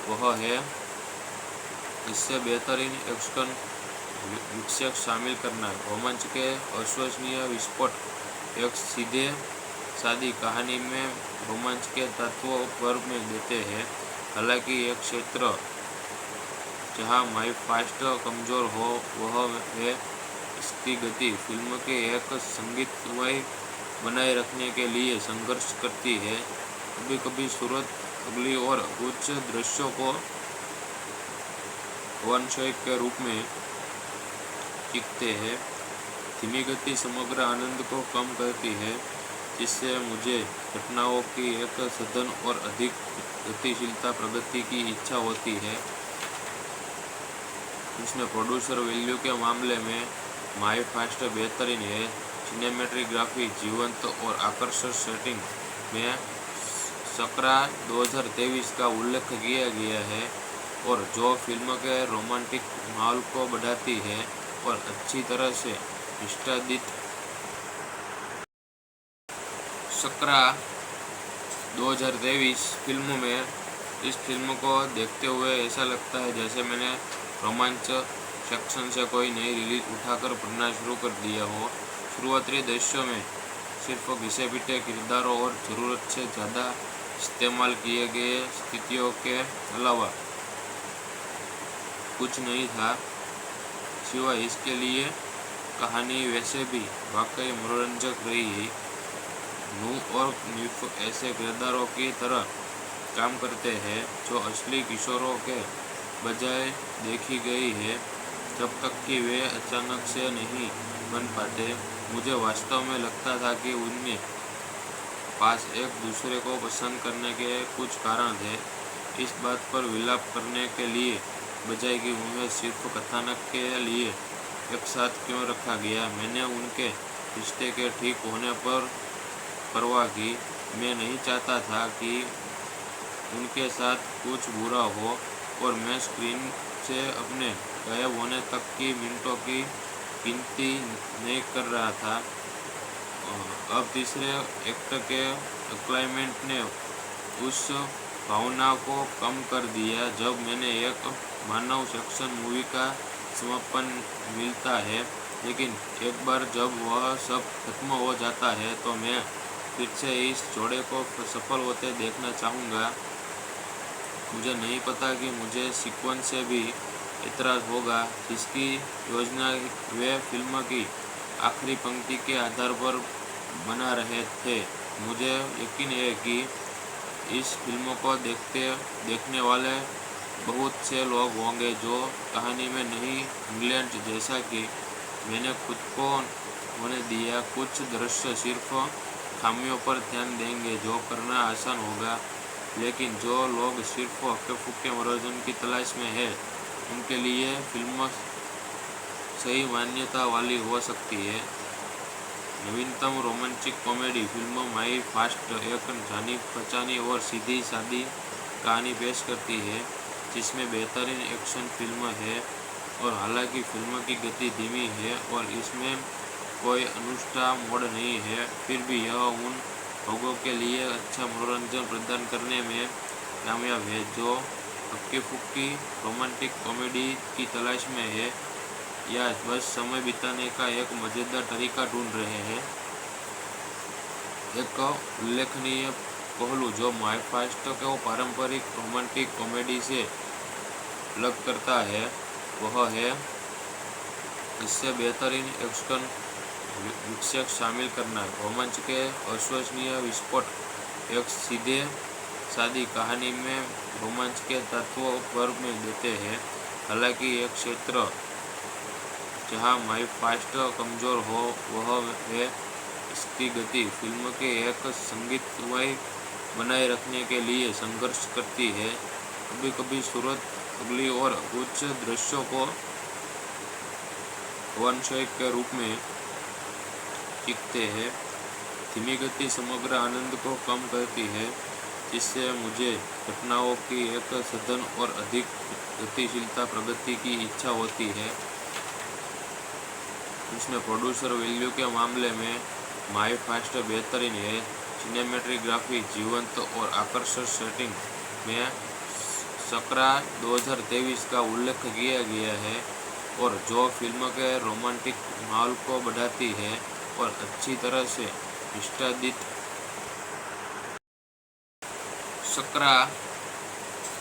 वह है इससे बेहतरीन एक्शन विक्षेप शामिल करना। रोमांच के अविश्वसनीय विस्फोट एक सीधे सादी कहानी में रोमांच के तत्वों पर में देते हैं। हालांकि एक क्षेत्र जहां माई फास्ट कमज़ोर हो वह है इसकी गति। फिल्म के एक संगीतमय बनाए रखने के लिए संघर्ष करती है। कभी कभी सूरत अगली और कुछ दृश्यों को वन शॉट के रूप में दिखते हैं। धीमी गति समग्र आनंद को कम करती है, जिससे मुझे घटनाओं की एक सघन और अधिक गतिशीलता प्रगति की इच्छा होती है। इसमें प्रोड्यूसर वैल्यू के मामले में माई फास्ट बेहतरीन है। सिनेमेटोग्राफी जीवंत और आकर्षक सेटिंग में सकरा 2023 का उल्लेख किया गया है, और जो फिल्म के रोमांटिक माहौल को बढ़ाती है और अच्छी तरह से निष्पादित। सकरा 2023 फिल्म में इस फिल्म को देखते हुए ऐसा लगता है जैसे मैंने रोमांच सेक्शन से कोई नई रिलीज उठाकर पढ़ना शुरू कर दिया हो। शुरुआती दृश्यों में सिर्फ घिसे पिटे किरदारों और ज़रूरत से ज़्यादा इस्तेमाल किए गए स्थितियों के अलावा कुछ नहीं था, सिवाय इसके लिए कहानी वैसे भी वाकई मनोरंजक रही। नू और निफ ऐसे किरदारों की तरह काम करते हैं जो असली किशोरों के बजाय देखी गई है, जब तक कि वे अचानक से नहीं बन पाते। मुझे वास्तव में लगता था कि उनके पास एक दूसरे को पसंद करने के कुछ कारण थे, इस बात पर विलाप करने के लिए बजाय कि उन्हें सिर्फ कथानक के लिए एक साथ क्यों रखा गया। मैंने उनके रिश्ते के ठीक होने पर परवाह की। मैं नहीं चाहता था कि उनके साथ कुछ बुरा हो और मैं स्क्रीन से अपने गायब होने तक की मिनटों की गिनती नहीं कर रहा था। अब तीसरे एक्ट के क्लाइमेट ने उस भावना को कम कर दिया जब मैंने एक मानव सेक्शन मूवी का समापन मिलता है, लेकिन एक बार जब वह सब खत्म हो जाता है तो मैं फिर से इस जोड़े को सफल होते देखना चाहूँगा। मुझे नहीं पता कि मुझे सीक्वेंस से भी एतराज़ होगा जिसकी योजना वे फिल्म की आखिरी पंक्ति के आधार पर बना रहे थे। मुझे यकीन है कि इस फिल्म को देखने वाले बहुत से लोग होंगे जो कहानी में नहीं इंग्लैंड जैसा कि मैंने खुद को होने दिया। कुछ दृश्य सिर्फ खामियों पर ध्यान देंगे जो करना आसान होगा, लेकिन जो लोग सिर्फ हक्के फुक्के मनोरंजन की तलाश में है उनके लिए फिल्म सही मान्यता वाली हो सकती है। नवीनतम रोमांटिक कॉमेडी फिल्म माई फास्ट एक जानी पहचानी और सीधी सादी कहानी पेश करती है जिसमें बेहतरीन एक्शन फिल्म है। और हालांकि फिल्म की गति धीमी है और इसमें कोई अनुष्ठा मोड नहीं है, फिर भी यह उन लोगों के लिए अच्छा मनोरंजन प्रदान करने में कामयाब है जो हक्की फुक्की रोमांटिक कॉमेडी की तलाश में है या बस समय बिताने का एक मज़ेदार तरीका ढूंढ रहे हैं। एक उल्लेखनीय पहलू जो माई फास्ट को पारंपरिक रोमांटिक कॉमेडी से अलग करता है वह है इससे बेहतरीन एक्शन विक्षेप शामिल करना। रोमांच के अविश्वसनीय विस्फोट एक सीधे सादी कहानी में रोमांच के तत्वों पर में देते हैं। हालांकि एक क्षेत्र जहां माई फास्ट कमज़ोर हो वह है इसकी गति। फिल्म के एक संगीतमय बनाए रखने के लिए संघर्ष करती है। कभी कभी सूरत अगली और उच्च दृश्यों को वनशय के रूप में दिखते हैं। धीमी गति समग्र आनंद को कम करती है जिससे मुझे घटनाओं की एक सघन और अधिक गतिशीलता प्रगति की इच्छा होती है। उसमें प्रोड्यूसर वैल्यू के मामले में माई फास्ट बेहतरीन है। सिनेमेटोग्राफी जीवंत और आकर्षक सेटिंग में सकरा 2023 का उल्लेख किया गया है और जो फिल्म के रोमांटिक माहौल को बढ़ाती है और अच्छी तरह से निष्पादित। सकरा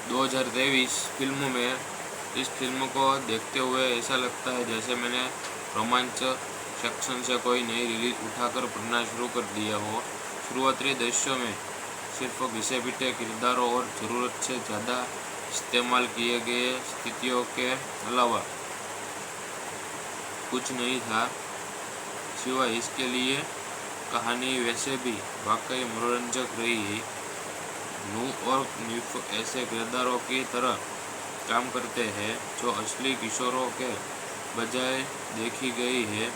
2023 फिल्म में इस फिल्म को देखते हुए ऐसा लगता है जैसे मैंने रोमांच सेक्शन से कोई नई रिलीज उठाकर पढ़ना शुरू कर दिया हो। शुरुआती दृश्यों में सिर्फ घिसे पिटे किरदारों और ज़रूरत से ज़्यादा इस्तेमाल किए गए स्थितियों के अलावा कुछ नहीं था, सिवाय इसके लिए कहानी वैसे भी वाकई मनोरंजक रही। नू और निफ ऐसे किरदारों की तरह काम करते हैं जो असली किशोरों के बजाय देखी गई है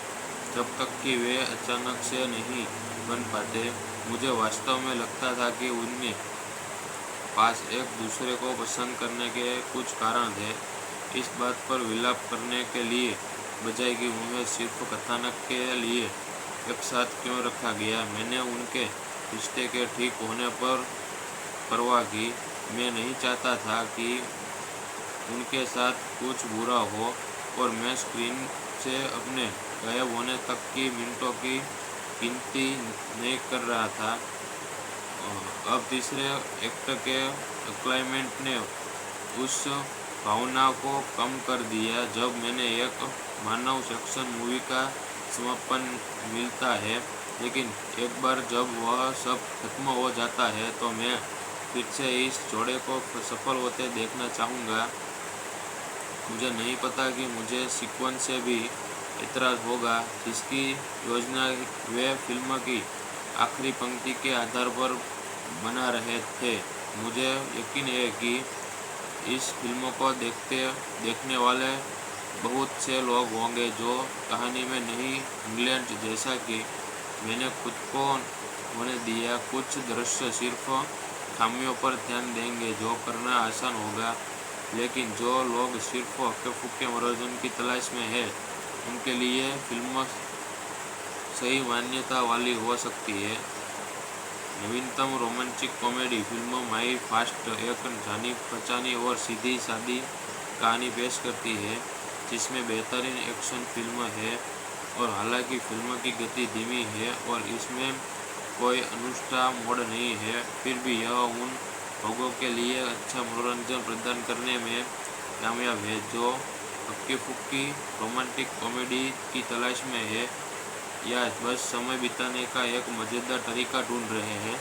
जब तक कि वे अचानक से नहीं बन पाते। मुझे वास्तव में लगता था कि उनके पास एक दूसरे को पसंद करने के कुछ कारण थे, इस बात पर विलाप करने के लिए बजाय कि उन्हें सिर्फ कथानक के लिए एक साथ क्यों रखा गया। मैंने उनके रिश्ते के ठीक होने पर परवाह की। मैं नहीं चाहता था कि उनके साथ कुछ बुरा हो और मैं स्क्रीन से अपने गायब होने तक की मिनटों की गिनती नहीं कर रहा था। अब तीसरे एक्ट के क्लाइमेट ने उस भावना को कम कर दिया जब मैंने एक मानव सेक्शन मूवी का समापन मिलता है, लेकिन एक बार जब वह सब खत्म हो जाता है तो मैं फिर से इस जोड़े को सफल होते देखना चाहूँगा। मुझे नहीं पता कि मुझे सीक्वेंस से भी एतराज़ होगा जिसकी योजना वे फिल्म की आखिरी पंक्ति के आधार पर बना रहे थे। मुझे यकीन है कि इस फिल्म को देखने वाले बहुत से लोग होंगे जो कहानी में नहीं इंग्लैंड जैसा कि मैंने खुद को होने दिया कुछ दृश्य सिर्फ खामियों पर ध्यान देंगे जो करना आसान होगा, लेकिन जो लोग सिर्फ हक्के फुक्के मनोरंजन की तलाश में है उनके लिए फिल्म सही मान्यता वाली हो सकती है। नवीनतम रोमांटिक कॉमेडी फिल्म माई फास्ट एक जानी पहचानी और सीधी सादी कहानी पेश करती है जिसमें बेहतरीन एक्शन फिल्म है। और हालांकि फिल्म की गति धीमी है और इसमें कोई अनुष्ठा मोड नहीं है, फिर भी यह उन लोगों के लिए अच्छा मनोरंजन प्रदान करने में कामयाब है जो हक्की फुक्की रोमांटिक कॉमेडी की तलाश में है या बस समय बिताने का एक मज़ेदार तरीका ढूंढ रहे हैं।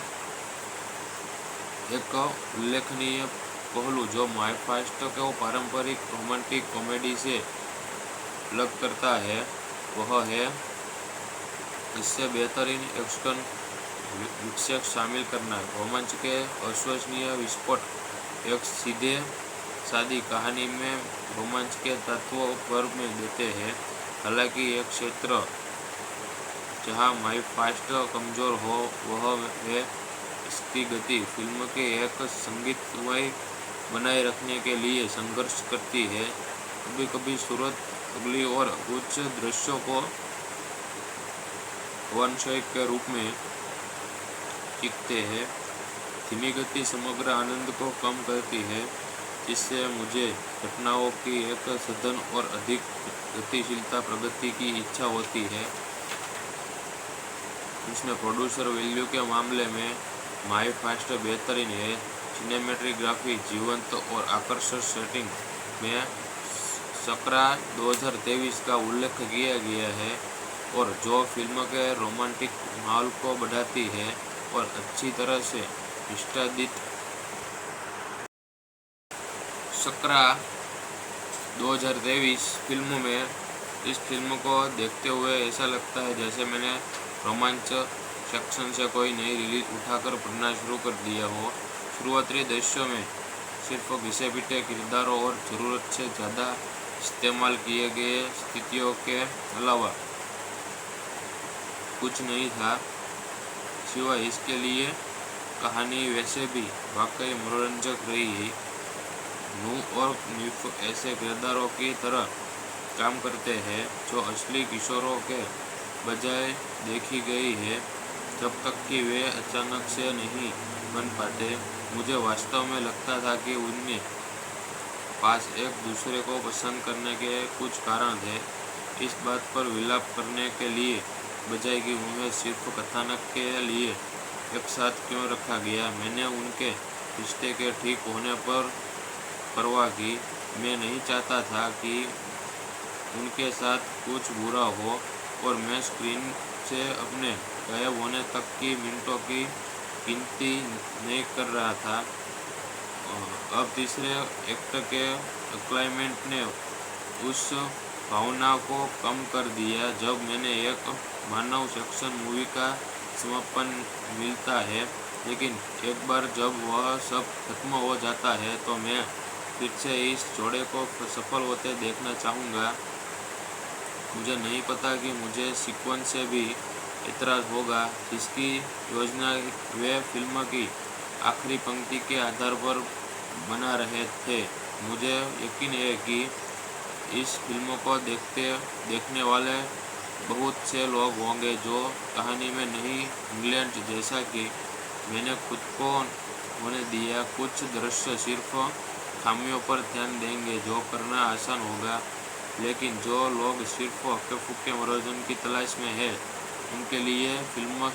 एक उल्लेखनीय पहलू जो माई फास्ट को पारंपरिक रोमांटिक कॉमेडी से अलग करता है वह है इससे बेहतरीन एक्शन विक्षेप शामिल करना। रोमांच के अविश्वसनीय विस्फोट एक सीधे सादी कहानी में रोमांच के तत्वों पर में देते हैं। हालांकि एक क्षेत्र जहां माई फास्ट कमज़ोर हो वह है इसकी गति। फिल्म के एक संगीतमय बनाए रखने के लिए संघर्ष करती है, कभी कभी सूरत अगली और कुछ दृश्यों को वनशय के रूप में दिखते हैं। धीमी गति समग्र आनंद को कम करती है जिससे मुझे घटनाओं की एक सघन और अधिक गतिशीलता प्रगति की इच्छा होती है। उसमें प्रोड्यूसर वैल्यू के मामले में माई फास्ट बेहतरीन है। सिनेमेटोग्राफी जीवंत और आकर्षक सेटिंग में सकरा 2023 का उल्लेख किया गया है और जो फिल्म के रोमांटिक माहौल को बढ़ाती है और अच्छी तरह से निष्पादित। सकरा 2023 फिल्म में इस फिल्म को देखते हुए ऐसा लगता है जैसे मैंने रोमांच सेक्शन से कोई नई रिलीज उठाकर पढ़ना शुरू कर दिया हो। शुरुआती दृश्यों में सिर्फ घिसे पिटे किरदारों और ज़रूरत से ज़्यादा इस्तेमाल किए गए स्थितियों के अलावा कुछ नहीं था। सिवाय इसके लिए कहानी वैसे भी वाकई मनोरंजक रही है। नू और निफ ऐसे किरदारों की तरह काम करते हैं जो असली किशोरों के बजाय देखी गई है जब तक कि वे अचानक से नहीं बन पाते। मुझे वास्तव में लगता था कि उनके पास एक दूसरे को पसंद करने के कुछ कारण थे, इस बात पर विलाप करने के लिए बजाय कि उन्हें सिर्फ कथानक के लिए एक साथ क्यों रखा गया। मैंने उनके रिश्ते के ठीक होने पर परवाह की। मैं नहीं चाहता था कि उनके साथ कुछ बुरा हो और मैं स्क्रीन से अपने गायब होने तक की मिनटों की गिनती नहीं कर रहा था। अब तीसरे एक्ट के एक्लाइमेंट ने उस भावना को कम कर दिया जब मैंने एक मानव सेक्शन मूवी का समापन मिलता है, लेकिन एक बार जब वह सब खत्म हो जाता है तो मैं फिर से इस जोड़े को सफल होते देखना चाहूँगा। मुझे नहीं पता कि मुझे सीक्वेंस से भी एतराज़ होगा जिसकी योजना वे फिल्म की आखिरी पंक्ति के आधार पर बना रहे थे। मुझे यकीन है कि इस फिल्म को देखने वाले बहुत से लोग होंगे जो कहानी में नहीं इंग्लैंड जैसा कि मैंने खुद को होने दिया कुछ दृश्य सिर्फ खामियों पर ध्यान देंगे जो करना आसान होगा, लेकिन जो लोग सिर्फ हक्के फुक्के मनोरंजन की तलाश में है उनके लिए फिल्म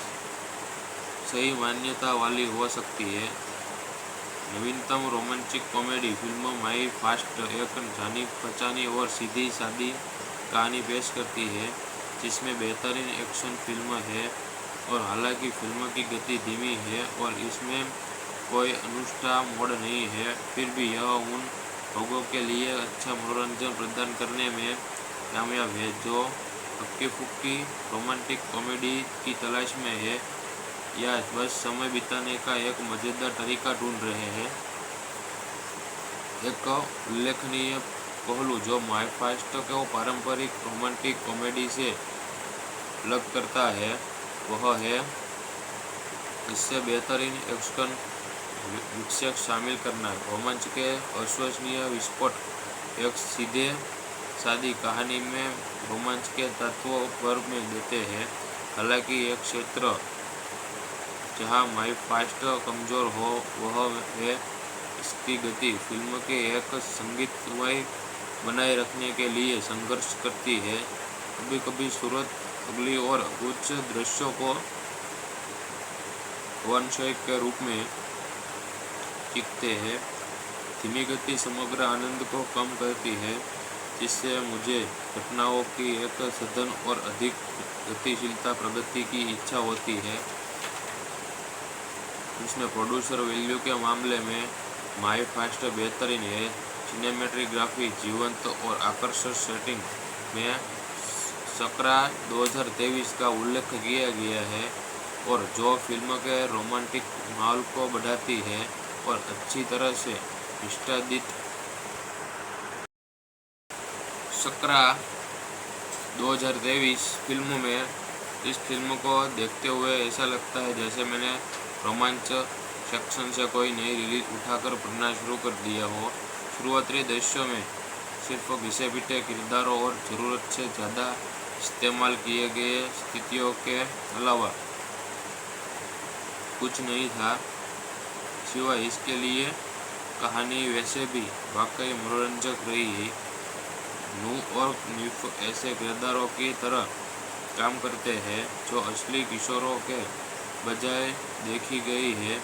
सही मान्यता वाली हो सकती है। नवीनतम रोमांटिक कॉमेडी फिल्म माई फास्ट एक जानी पहचानी और सीधी सादी कहानी पेश करती है जिसमें बेहतरीन एक्शन फिल्म है। और हालांकि फिल्म की गति धीमी है और इसमें कोई अनुष्ठा मोड नहीं है, फिर भी यह उन लोगों के लिए अच्छा मनोरंजन प्रदान करने में कामयाब है जो हक्की फुक्की रोमांटिक कॉमेडी की तलाश में है या बस समय बिताने का एक मज़ेदार तरीका ढूंढ रहे हैं। एक उल्लेखनीय पहलू जो माई फास्ट को पारंपरिक रोमांटिक कॉमेडी से अलग करता है वह है इससे बेहतरीन एक्शन विक्षेप शामिल करना, रोमांच के अविश्वसनीय विस्फोट एक सीधे सादी कहानी में रोमांच के तत्वों भर में देते हैं। हालांकि एक क्षेत्र जहां माई फास्ट कमजोर हो वह है इसकी गति। फिल्म के एक संगीतमय बनाए रखने के लिए संघर्ष करती है। कभी कभी सूरत अगली और उच्च दृश्यों को वनशय के रूप में दिखते हैं। धीमी गति समग्र आनंद को कम करती है, जिससे मुझे घटनाओं की एक सघन और अधिक गतिशीलता प्रगति की इच्छा होती है। इसमें प्रोड्यूसर वैल्यू के मामले में माई फास्ट बेहतरीन है। सिनेमेटोग्राफी जीवंत और आकर्षक सेटिंग में सकरा 2023 का उल्लेख किया गया है और जो फिल्म के रोमांटिक माहौल को बढ़ाती है और अच्छी तरह से निष्पादित। सकरा 2023 फिल्म में इस फिल्म को देखते हुए ऐसा लगता है जैसे मैंने रोमांच सेक्शन से कोई नई रिलीज उठाकर पढ़ना शुरू कर दिया हो। शुरुआती दृश्यों में सिर्फ घिसे पिटे किरदारों और ज़रूरत से ज़्यादा इस्तेमाल किए गए स्थितियों के अलावा कुछ नहीं था। सिवाय इसके लिए कहानी वैसे भी वाकई मनोरंजक रही है। नू और नीफ ऐसे किरदारों की तरह काम करते हैं जो असली किशोरों के बजाय देखी गई है,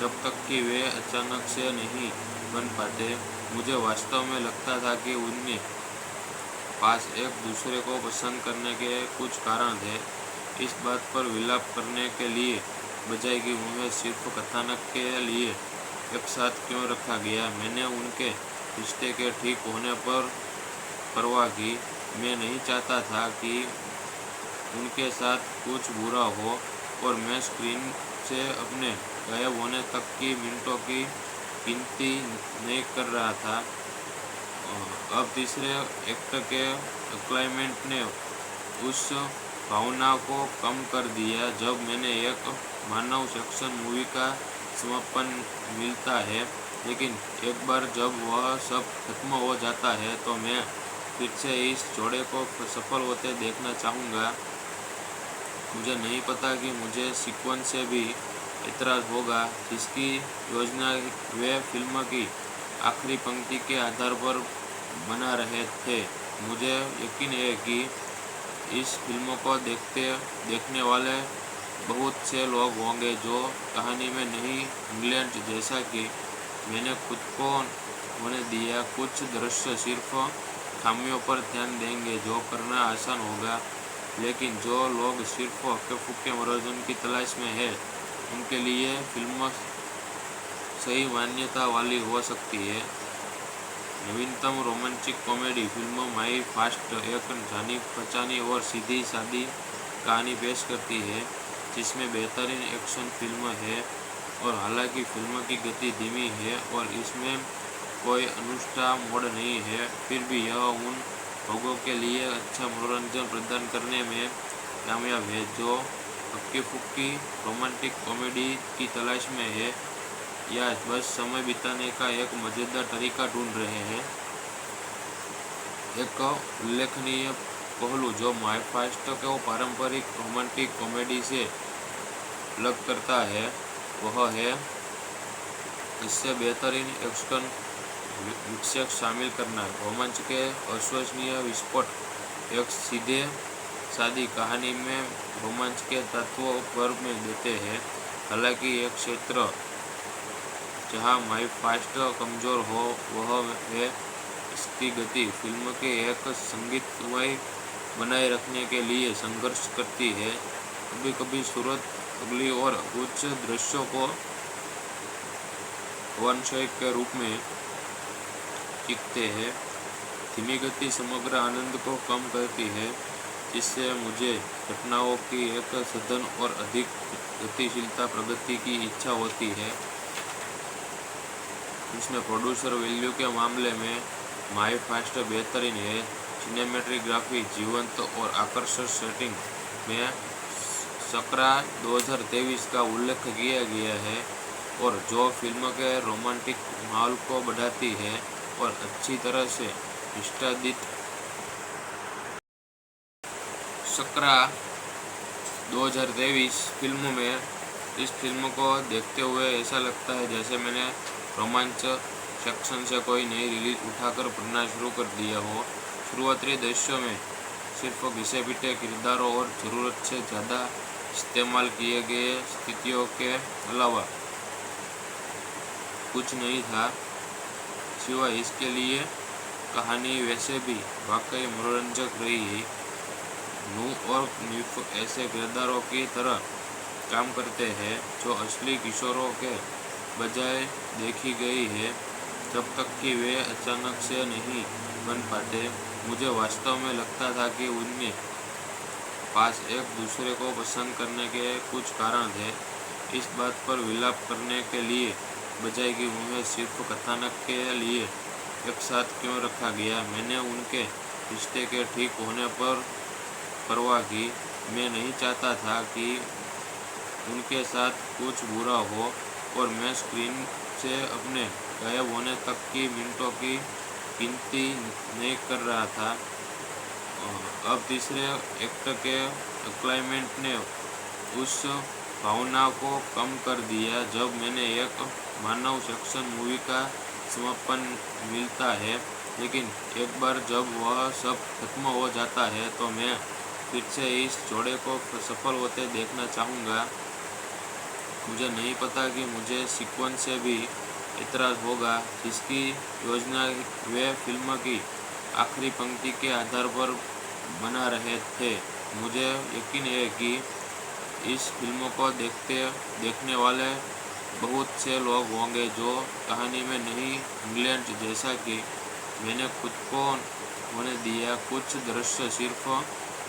जब तक कि वे अचानक से नहीं बन पाते। मुझे वास्तव में लगता था कि उनके पास एक दूसरे को पसंद करने के कुछ कारण थे, इस बात पर विलाप करने के लिए बजाय कि उन्हें सिर्फ कथानक के लिए एक साथ क्यों रखा गया। मैंने उनके रिश्ते के ठीक होने पर परवाह की। मैं नहीं चाहता था कि उनके साथ कुछ बुरा हो और मैं स्क्रीन से अपने गायब होने तक की मिनटों की गिनती नहीं कर रहा था। अब तीसरे एक्ट के क्लाइमेक्स ने उस भावना को कम कर दिया। जब मैंने एक मानव सेक्शन मूवी का समापन मिलता है, लेकिन एक बार जब वह सब खत्म हो जाता है तो मैं फिर से इस जोड़े को सफल होते देखना चाहूँगा। मुझे नहीं पता कि मुझे सीक्वेंस से भी एतराज़ होगा, जिसकी योजना वे फिल्म की आखिरी पंक्ति के आधार पर बना रहे थे। मुझे यकीन है कि इस फिल्म को देखने वाले बहुत से लोग होंगे जो कहानी में नहीं इंग्लैंड जैसा कि मैंने खुद को होने दिया। कुछ दृश्य सिर्फ खामियों पर ध्यान देंगे जो करना आसान होगा, लेकिन जो लोग सिर्फ हक्के फुक्के मनोरंजन की तलाश में है उनके लिए फिल्म सही मान्यता वाली हो सकती है। नवीनतम रोमांटिक कॉमेडी फिल्म माई फास्ट एक जानी पहचानी और सीधी सादी कहानी पेश करती है, जिसमें बेहतरीन एक्शन फिल्म है। और हालांकि फिल्म की गति धीमी है और इसमें कोई अनुष्ठा मोड नहीं है, फिर भी यह उन लोगों के लिए अच्छा मनोरंजन प्रदान करने में कामयाब है जो हक्की फुक्की रोमांटिक कॉमेडी की तलाश में है या बस समय बिताने का एक मज़ेदार तरीका ढूंढ रहे हैं। एक उल्लेखनीय पहलू जो माई फास्ट को पारंपरिक रोमांटिक कॉमेडी से अलग करता है वह है इससे बेहतरीन एक्शन विक्षेप शामिल करना, रोमांच के अविश्वसनीय विस्फोट एक सीधे सादी कहानी में रोमांच के तत्वों भर में देते हैं। हालांकि एक क्षेत्र जहां माई फास्ट कमजोर हो वह है इसकी गति। फिल्म के एक संगीतमय बनाए रखने के लिए संघर्ष करती है। कभी कभी सूरत अगली और उच्च दृश्यों को वनशय के रूप में दिखते हैं। धीमी गति समग्र आनंद को कम करती है, जिससे मुझे घटनाओं की एक सघन और अधिक गतिशीलता प्रगति की इच्छा होती है। इसमें प्रोड्यूसर वैल्यू के मामले में माई फास्ट बेहतरीन है। सिनेमेटोग्राफी जीवंत और आकर्षक सेटिंग में सकरा 2023 का उल्लेख किया गया है और जो फिल्म के रोमांटिक माहौल को बढ़ाती है और अच्छी तरह से निष्पादित। सकरा 2023 फिल्म में इस फिल्म को देखते हुए ऐसा लगता है जैसे मैंने रोमांच सेक्शन से कोई नई रिलीज उठाकर पढ़ना शुरू कर दिया हो। शुरुआती दृश्यों में सिर्फ घिसे पिटे किरदारों और ज़रूरत से ज़्यादा इस्तेमाल किए गए स्थितियों के अलावा कुछ नहीं था। सिवाय इसके लिए कहानी वैसे भी वाकई मनोरंजक रही। नू और निफ ऐसे किरदारों की तरह काम करते हैं जो असली किशोरों के बजाय देखी गई है जब तक कि वे अचानक से नहीं बन पाते। मुझे वास्तव में लगता था कि उनके पास एक दूसरे को पसंद करने के कुछ कारण थे, इस बात पर विलाप करने के लिए बजाय कि उन्हें सिर्फ कथानक के लिए एक साथ क्यों रखा गया। मैंने उनके रिश्ते के ठीक होने पर परवाह की। मैं नहीं चाहता था कि उनके साथ कुछ बुरा हो और मैं स्क्रीन से अपने गायब होने तक की मिनटों की गिनती नहीं कर रहा था। अब तीसरे एक्ट के एक्लाइमेंट ने उस भावना को कम कर दिया जब मैंने एक मानव सेक्शन मूवी का समापन मिलता है, लेकिन एक बार जब वह सब खत्म हो जाता है तो मैं फिर से इस जोड़े को सफल होते देखना चाहूँगा। मुझे नहीं पता कि मुझे सीक्वेंस से भी इतराज़ होगा जिसकी योजना वे फिल्म की आखिरी पंक्ति के आधार पर बना रहे थे। मुझे यकीन है कि इस फिल्म को देखने वाले बहुत से लोग होंगे जो कहानी में नहीं, इंग्लैंड जैसा कि मैंने खुद को होने दिया, कुछ दृश्य सिर्फ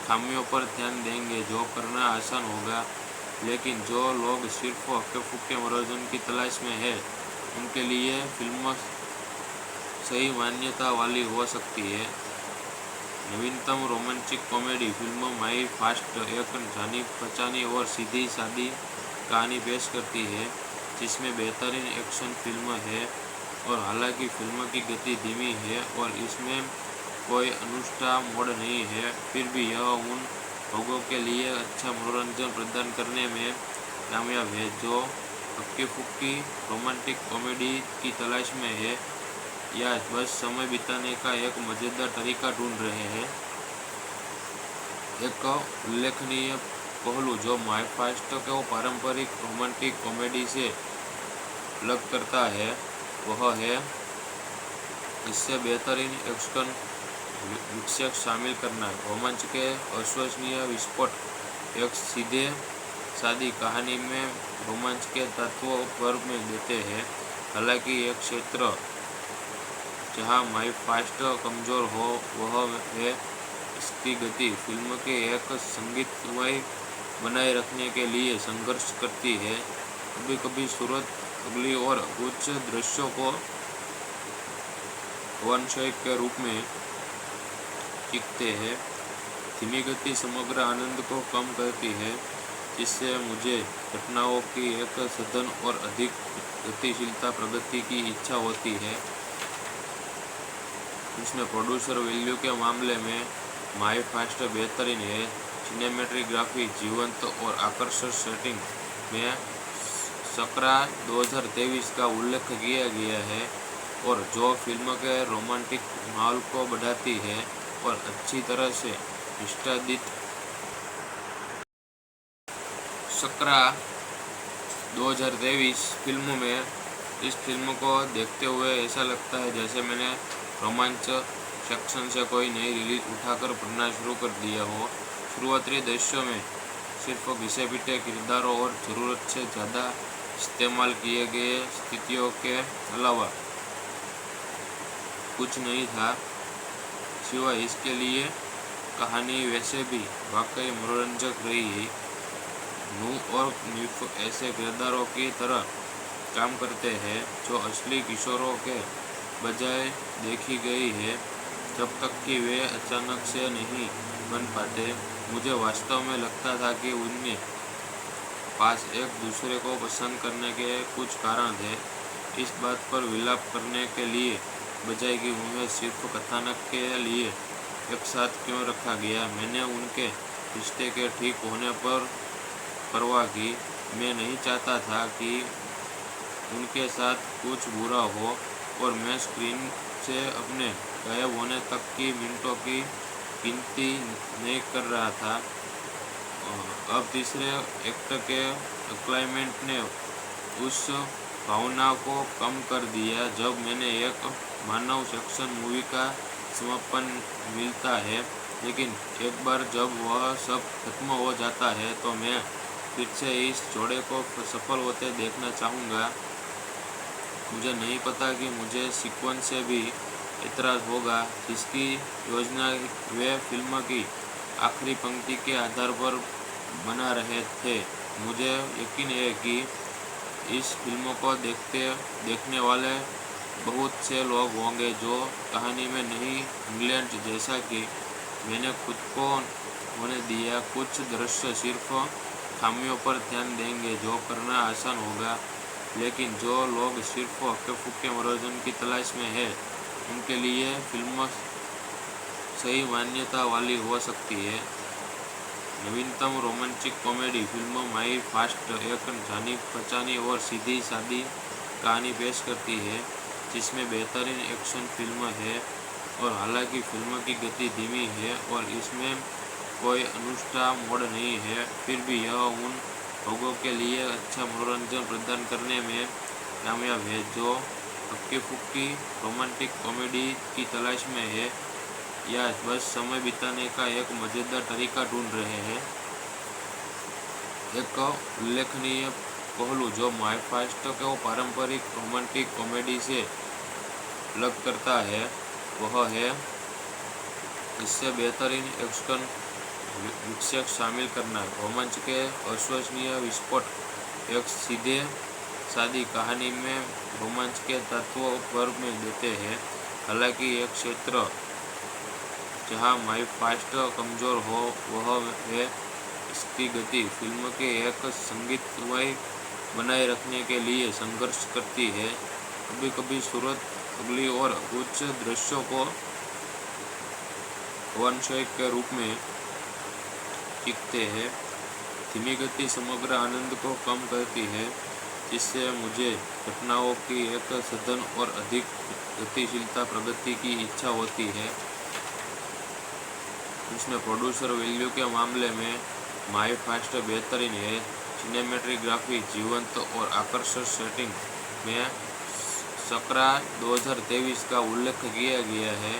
खामियों पर ध्यान देंगे जो करना आसान होगा, लेकिन जो लोग सिर्फ हक्के फुक्के मनोरंजन की तलाश में है उनके लिए फिल्म सही मान्यता वाली हो सकती है। नवीनतम रोमांटिक कॉमेडी फिल्म माई फास्ट एक जानी पहचानी और सीधी सादी कहानी पेश करती है जिसमें बेहतरीन एक्शन फिल्म है। और हालांकि फिल्म की गति धीमी है और इसमें कोई अनुष्ठा मोड नहीं है, फिर भी यह उन लोगों के लिए अच्छा मनोरंजन प्रदान करने में कामयाब है जो हक्की फुक्की रोमांटिक कॉमेडी की तलाश में है या बस समय बिताने का एक मज़ेदार तरीका ढूंढ रहे हैं। एक उल्लेखनीय पहलू जो माई फास्ट को पारंपरिक रोमांटिक कॉमेडी से अलग करता है वह है इससे बेहतरीन एक्शन विक्षेप शामिल करना। रोमांच के अविश्वसनीय विस्फोट एक सीधे सादी कहानी में रोमांच के तत्वों पर में देते हैं। हालांकि एक क्षेत्र जहां माई फास्ट कमज़ोर हो वह है इसकी गति। फिल्म के एक संगीतमय बनाए रखने के लिए संघर्ष करती है। कभी कभी सूरत अगली और कुछ दृश्यों को वन शॉट के रूप में दिखते हैं। धीमी गति समग्र आनंद को कम करती है जिससे मुझे घटनाओं की एक सघन और अधिक गतिशीलता प्रगति की इच्छा होती है। इसमें प्रोड्यूसर वैल्यू के मामले में माई फास्ट बेहतरीन है। सिनेमेटोग्राफी जीवंत और आकर्षक सेटिंग में सकरा 2023 का उल्लेख किया गया है और जो फिल्म के रोमांटिक माहौल को बढ़ाती है और अच्छी तरह से निष्पादित। सकरा 2023 फिल्म में इस फिल्म को देखते हुए ऐसा लगता है जैसे मैंने रोमांच सेक्शन से कोई नई रिलीज उठाकर पढ़ना शुरू कर दिया हो। शुरुआती दृश्यों में सिर्फ घिसे पिटे किरदारों और ज़रूरत से ज़्यादा इस्तेमाल किए गए स्थितियों के अलावा कुछ नहीं था। सिवाय इसके लिए कहानी वैसे भी वाकई मनोरंजक रही। नू और निफ ऐसे किरदारों की तरह काम करते हैं जो असली किशोरों के बजाय देखी गई है जब तक कि वे अचानक से नहीं बन पाते। मुझे वास्तव में लगता था कि उनके पास एक दूसरे को पसंद करने के कुछ कारण थे। इस बात पर विलाप करने के लिए बजाय कि उन्हें सिर्फ कथानक के लिए एक साथ क्यों रखा गया, मैंने उनके रिश्ते के ठीक होने पर परवाह की। मैं नहीं चाहता था कि उनके साथ कुछ बुरा हो और मैं स्क्रीन से अपने गायब होने तक की मिनटों की गिनती नहीं कर रहा था। अब तीसरे एक्ट के क्लाइमेट ने उस भावना को कम कर दिया जब मैंने एक मानव सेक्शन मूवी का समापन मिलता है, लेकिन एक बार जब वह सब खत्म हो जाता है तो मैं फिर से इस जोड़े को सफल होते देखना चाहूँगा। मुझे नहीं पता कि मुझे सीक्वेंस से भी एतराज़ होगा जिसकी योजना वे फिल्म की आखिरी पंक्ति के आधार पर बना रहे थे। मुझे यकीन है कि इस फिल्म को देखने वाले बहुत से लोग होंगे जो कहानी में नहीं इंग्लैंड जैसा कि मैंने खुद को होने दिया। कुछ दृश्य सिर्फ खामियों पर ध्यान देंगे जो करना आसान होगा, लेकिन जो लोग सिर्फ हक्के फुक्के मनोरंजन की तलाश में है उनके लिए फिल्म सही मान्यता वाली हो सकती है। नवीनतम रोमांटिक कॉमेडी फिल्म माई फास्ट एक जानी पहचानी और सीधी सादी कहानी पेश करती है जिसमें बेहतरीन एक्शन फिल्म है। और हालांकि फिल्म की गति धीमी है और इसमें कोई अनुष्ठा मोड नहीं है, फिर भी यह उन लोगों के लिए अच्छा मनोरंजन प्रदान करने में कामयाब है जो हक्की फुक्की रोमांटिक कॉमेडी की तलाश में है या बस समय बिताने का एक मज़ेदार तरीका ढूंढ रहे हैं। एक उल्लेखनीय पहलू जो माई फास्ट को पारंपरिक रोमांटिक कॉमेडी से अलग करता है वह है इससे बेहतरीन एक्शन विक्षेप शामिल करना। रोमांच के अविश्वसनीय विस्फोट एक सीधे सादी कहानी में रोमांच के तत्वों पर में देते हैं। हालांकि एक क्षेत्र जहां माई फास्ट कमज़ोर हो वह है इसकी गति। फिल्म के एक संगीतमय बनाए रखने के लिए संघर्ष करती है। कभी कभी सूरत अगली और उच्च दृश्यों को वनशय के रूप में दिखते हैं। धीमी गति समग्र आनंद को कम करती है जिससे मुझे घटनाओं की एक सघन और अधिक गतिशीलता प्रगति की इच्छा होती है। उसमें प्रोड्यूसर वैल्यू के मामले में माई फास्ट बेहतरीन है। सिनेमेटोग्राफी जीवंत और आकर्षक सेटिंग में सकरा 2023 का उल्लेख किया गया है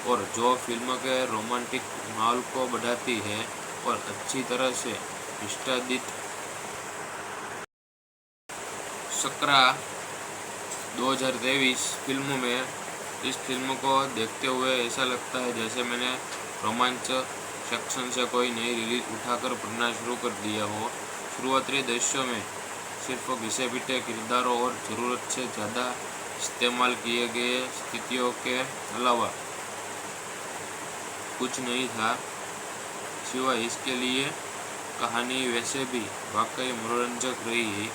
और जो फिल्म के रोमांटिक माहौल को बढ़ाती है और अच्छी तरह से निष्पादित। सकरा 2023 फिल्म में इस फिल्म को देखते हुए ऐसा लगता है जैसे मैंने रोमांच सेक्शन से कोई नई रिलीज उठाकर पढ़ना शुरू कर दिया हो। शुरुआती दृश्यों में सिर्फ घिसे पिटे किरदारों और ज़रूरत से ज़्यादा इस्तेमाल किए गए स्थितियों के अलावा कुछ नहीं था, सिवाय इसके लिए कहानी वैसे भी वाकई मनोरंजक रही।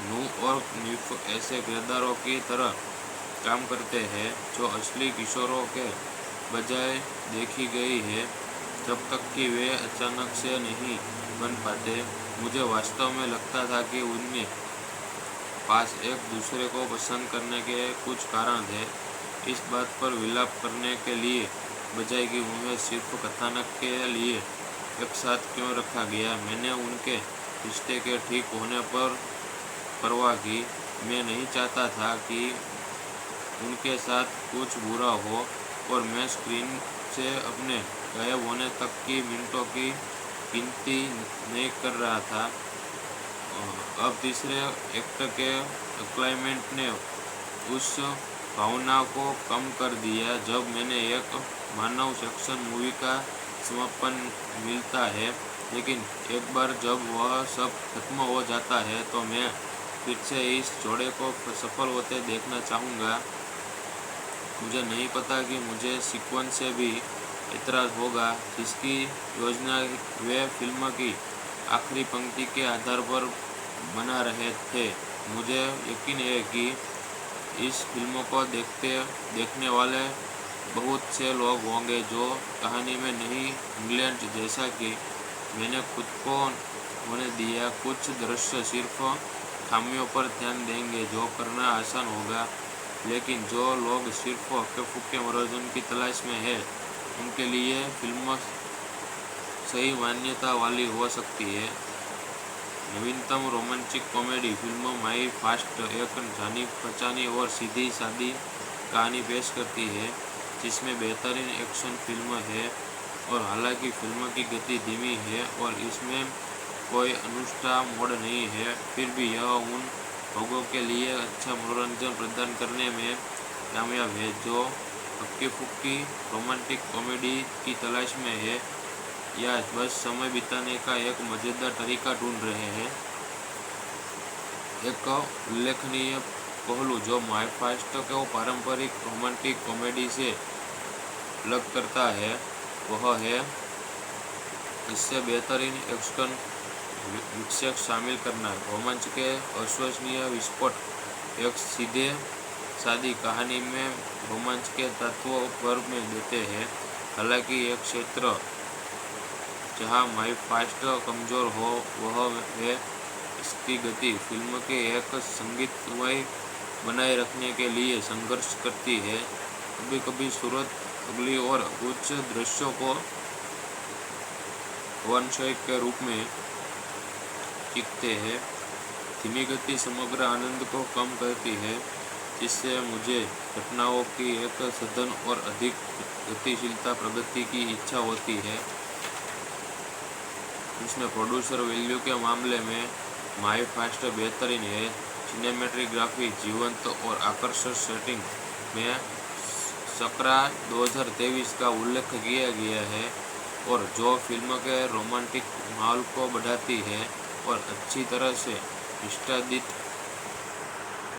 नू और निफ ऐसे किरदारों की तरह काम करते हैं जो असली किशोरों के बजाय देखी गई है जब तक कि वे अचानक से नहीं बन पाते। मुझे वास्तव में लगता था कि उनके पास एक दूसरे को पसंद करने के कुछ कारण थे। इस बात पर विलाप करने के लिए बजाय कि उन्हें सिर्फ कथानक के लिए एक साथ क्यों रखा गया, मैंने उनके रिश्ते के ठीक होने पर परवाह की। मैं नहीं चाहता था कि उनके साथ कुछ बुरा हो और मैं स्क्रीन से अपने गायब होने तक की मिनटों की गिनती नहीं कर रहा था। अब तीसरे एक्ट के क्लाइमेट ने उस भावना को कम कर दिया जब मैंने एक मानव सेक्शन मूवी का समापन मिलता है, लेकिन एक बार जब वह सब खत्म हो जाता है तो मैं फिर से इस जोड़े को सफल होते देखना चाहूँगा। मुझे नहीं पता कि मुझे सीक्वेंस से भी एतराज़ होगा जिसकी योजना वे फिल्म की आखिरी पंक्ति के आधार पर बना रहे थे। मुझे यकीन है कि इस फिल्म को देखने वाले बहुत से लोग होंगे जो कहानी में नहीं इंग्लैंड जैसा कि मैंने खुद को होने दिया। कुछ दृश्य सिर्फ खामियों पर ध्यान देंगे जो करना आसान होगा, लेकिन जो लोग सिर्फ हक्के फुक्के मनोरंजन की तलाश में है उनके लिए फिल्म सही मान्यता वाली हो सकती है। नवीनतम रोमांटिक कॉमेडी फिल्म माई फास्ट एक जानी पहचानी और सीधी सादी कहानी पेश करती है जिसमें बेहतरीन एक्शन फिल्म है। और हालांकि फिल्म की गति धीमी है और इसमें कोई अनुष्ठा मोड नहीं है, फिर भी यह उन लोगों के लिए अच्छा मनोरंजन प्रदान करने में कामयाब है जो हक्की फुक्की रोमांटिक कॉमेडी की तलाश में है या बस समय बिताने का एक मज़ेदार तरीका ढूंढ रहे हैं। एक उल्लेखनीय पहलू जो माई फास्ट को पारंपरिक रोमांटिक कॉमेडी से अलग करता है वह है इससे बेहतरीन एक्शन विक्षेप शामिल करना। रोमांच के अविश्वसनीय विस्फोट एक सीधे सादी कहानी में रोमांच के तत्वों भर में देते हैं। हालांकि एक क्षेत्र जहां माई फास्ट कमज़ोर हो वह है इसकी गति। फिल्म के एक संगीतमय बनाए रखने के लिए संघर्ष करती है। कभी कभी सूरत अगली और कुछ दृश्यों को वनशोक के रूप में दिखते हैं। धीमी गति समग्र आनंद को कम करती है जिससे मुझे घटनाओं की एक सघन और अधिक गतिशीलता प्रगति की इच्छा होती है। उसमें प्रोड्यूसर वैल्यू के मामले में माई फास्ट बेहतरीन है। सिनेमेटोग्राफी जीवंत और आकर्षक सेटिंग में सकरा 2023 का उल्लेख किया गया है और जो फिल्म के रोमांटिक माहौल को बढ़ाती है और अच्छी तरह से निष्पादित